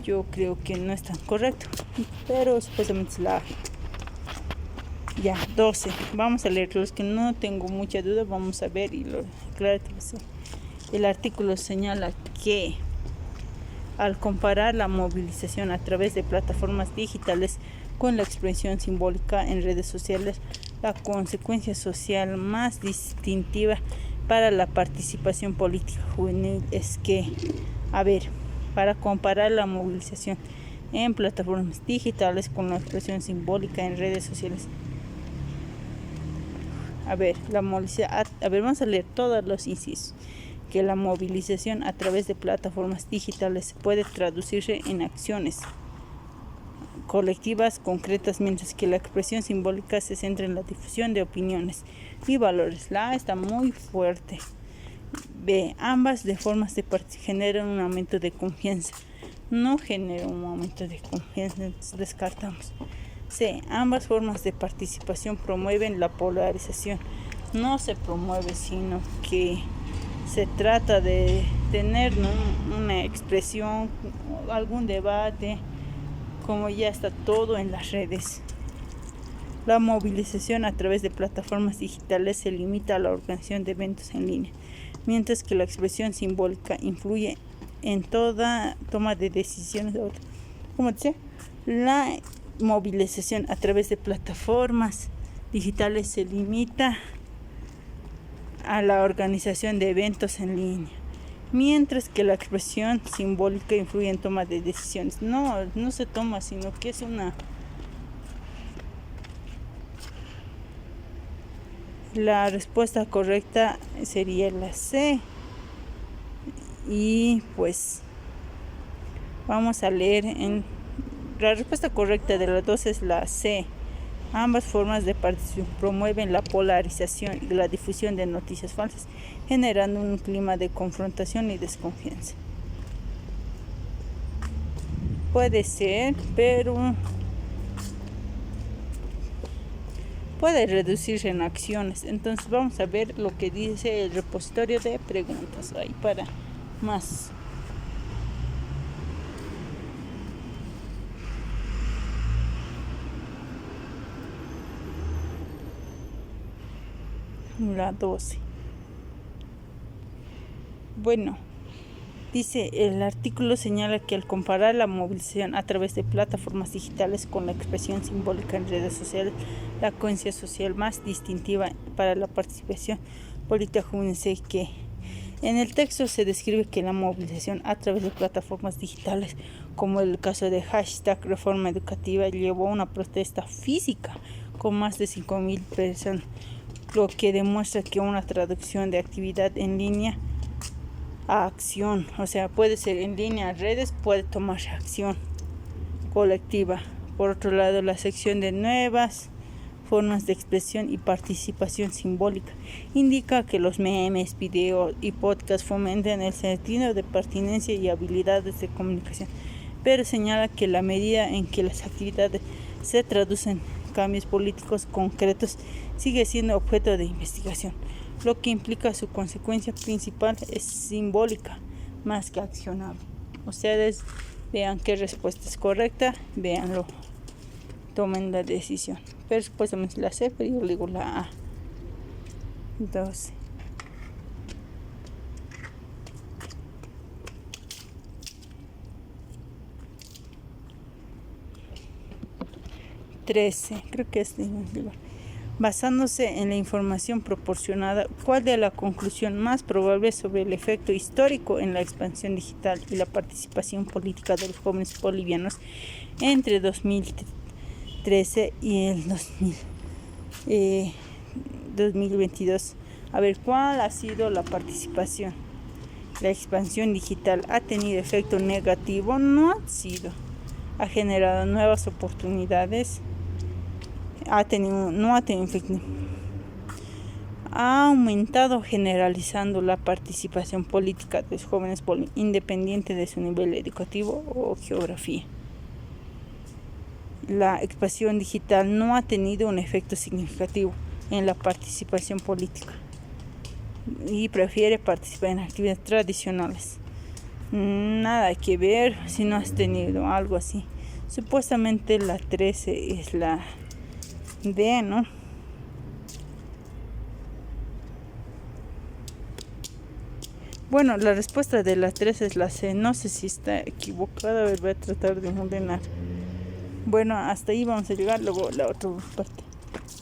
yo creo que no es tan correcto, pero supuestamente es la A. Ya, 12. Vamos a leer los que no tengo mucha duda. Vamos a ver y lo claro. El artículo señala que al comparar la movilización a través de plataformas digitales con la expresión simbólica en redes sociales, la consecuencia social más distintiva para la participación política juvenil es que, para comparar la movilización en plataformas digitales con la expresión simbólica en redes sociales, vamos a leer todos los incisos. Que la movilización a través de plataformas digitales puede traducirse en acciones colectivas concretas, mientras que la expresión simbólica se centra en la difusión de opiniones y valores. La A está muy fuerte. B. Ambas de formas de generan un aumento de confianza. No genera un aumento de confianza, entonces descartamos. C. Ambas formas de participación promueven la polarización. No se promueve, sino que se trata de tener, ¿no?, una expresión, algún debate, como ya está todo en las redes. La movilización a través de plataformas digitales se limita a la organización de eventos en línea, mientras que la expresión simbólica influye en toda toma de decisiones. Como dice, la movilización a través de plataformas digitales se limita a la organización de eventos en línea, mientras que la expresión simbólica influye en toma de decisiones. No se toma, sino que es una... La respuesta correcta sería la C. Y pues vamos a leer la respuesta correcta de las dos es la C. Ambas formas de participación promueven la polarización y la difusión de noticias falsas, generando un clima de confrontación y desconfianza. Puede ser, pero puede reducirse en acciones. Entonces vamos a ver lo que dice el repositorio de preguntas ahí para más. La 12. Bueno, dice el artículo señala que al comparar la movilización a través de plataformas digitales con la expresión simbólica en redes sociales, la conciencia social más distintiva para la participación política juvenil es que en el texto se describe que la movilización a través de plataformas digitales, como el caso de #Reforma Educativa, llevó a una protesta física con más de 5.000 personas, lo que demuestra que una traducción de actividad en línea a acción, o sea, puede ser en línea a redes, puede tomar acción colectiva. Por otro lado, la sección de nuevas formas de expresión y participación simbólica indica que los memes, videos y podcasts fomentan el sentido de pertinencia y habilidades de comunicación, pero señala que la medida en que las actividades se traducen en cambios políticos concretos sigue siendo objeto de investigación, lo que implica su consecuencia principal es simbólica más que accionable. Ustedes vean qué respuesta es correcta, véanlo, tomen la decisión. Pero supuestamente la C, pero yo digo la A. 12. Creo que es igual. Basándose en la información proporcionada, ¿cuál de la conclusión más probable sobre el efecto histórico en la expansión digital y la participación política de los jóvenes bolivianos entre 2013 y el 2022? A ver, ¿cuál ha sido la participación? La expansión digital ha tenido efecto negativo, no ha sido. Ha generado nuevas oportunidades. No ha tenido efecto. Ha aumentado generalizando la participación política de los jóvenes independiente de su nivel educativo o geografía. La expansión digital no ha tenido un efecto significativo en la participación política y prefiere participar en actividades tradicionales. Nada que ver si no has tenido algo así. Supuestamente la 13 es la D, ¿no? Bueno, la respuesta de la 3 es la C. No sé si está equivocada. A ver, voy a tratar de ordenar. Bueno, hasta ahí vamos a llegar. Luego la otra parte.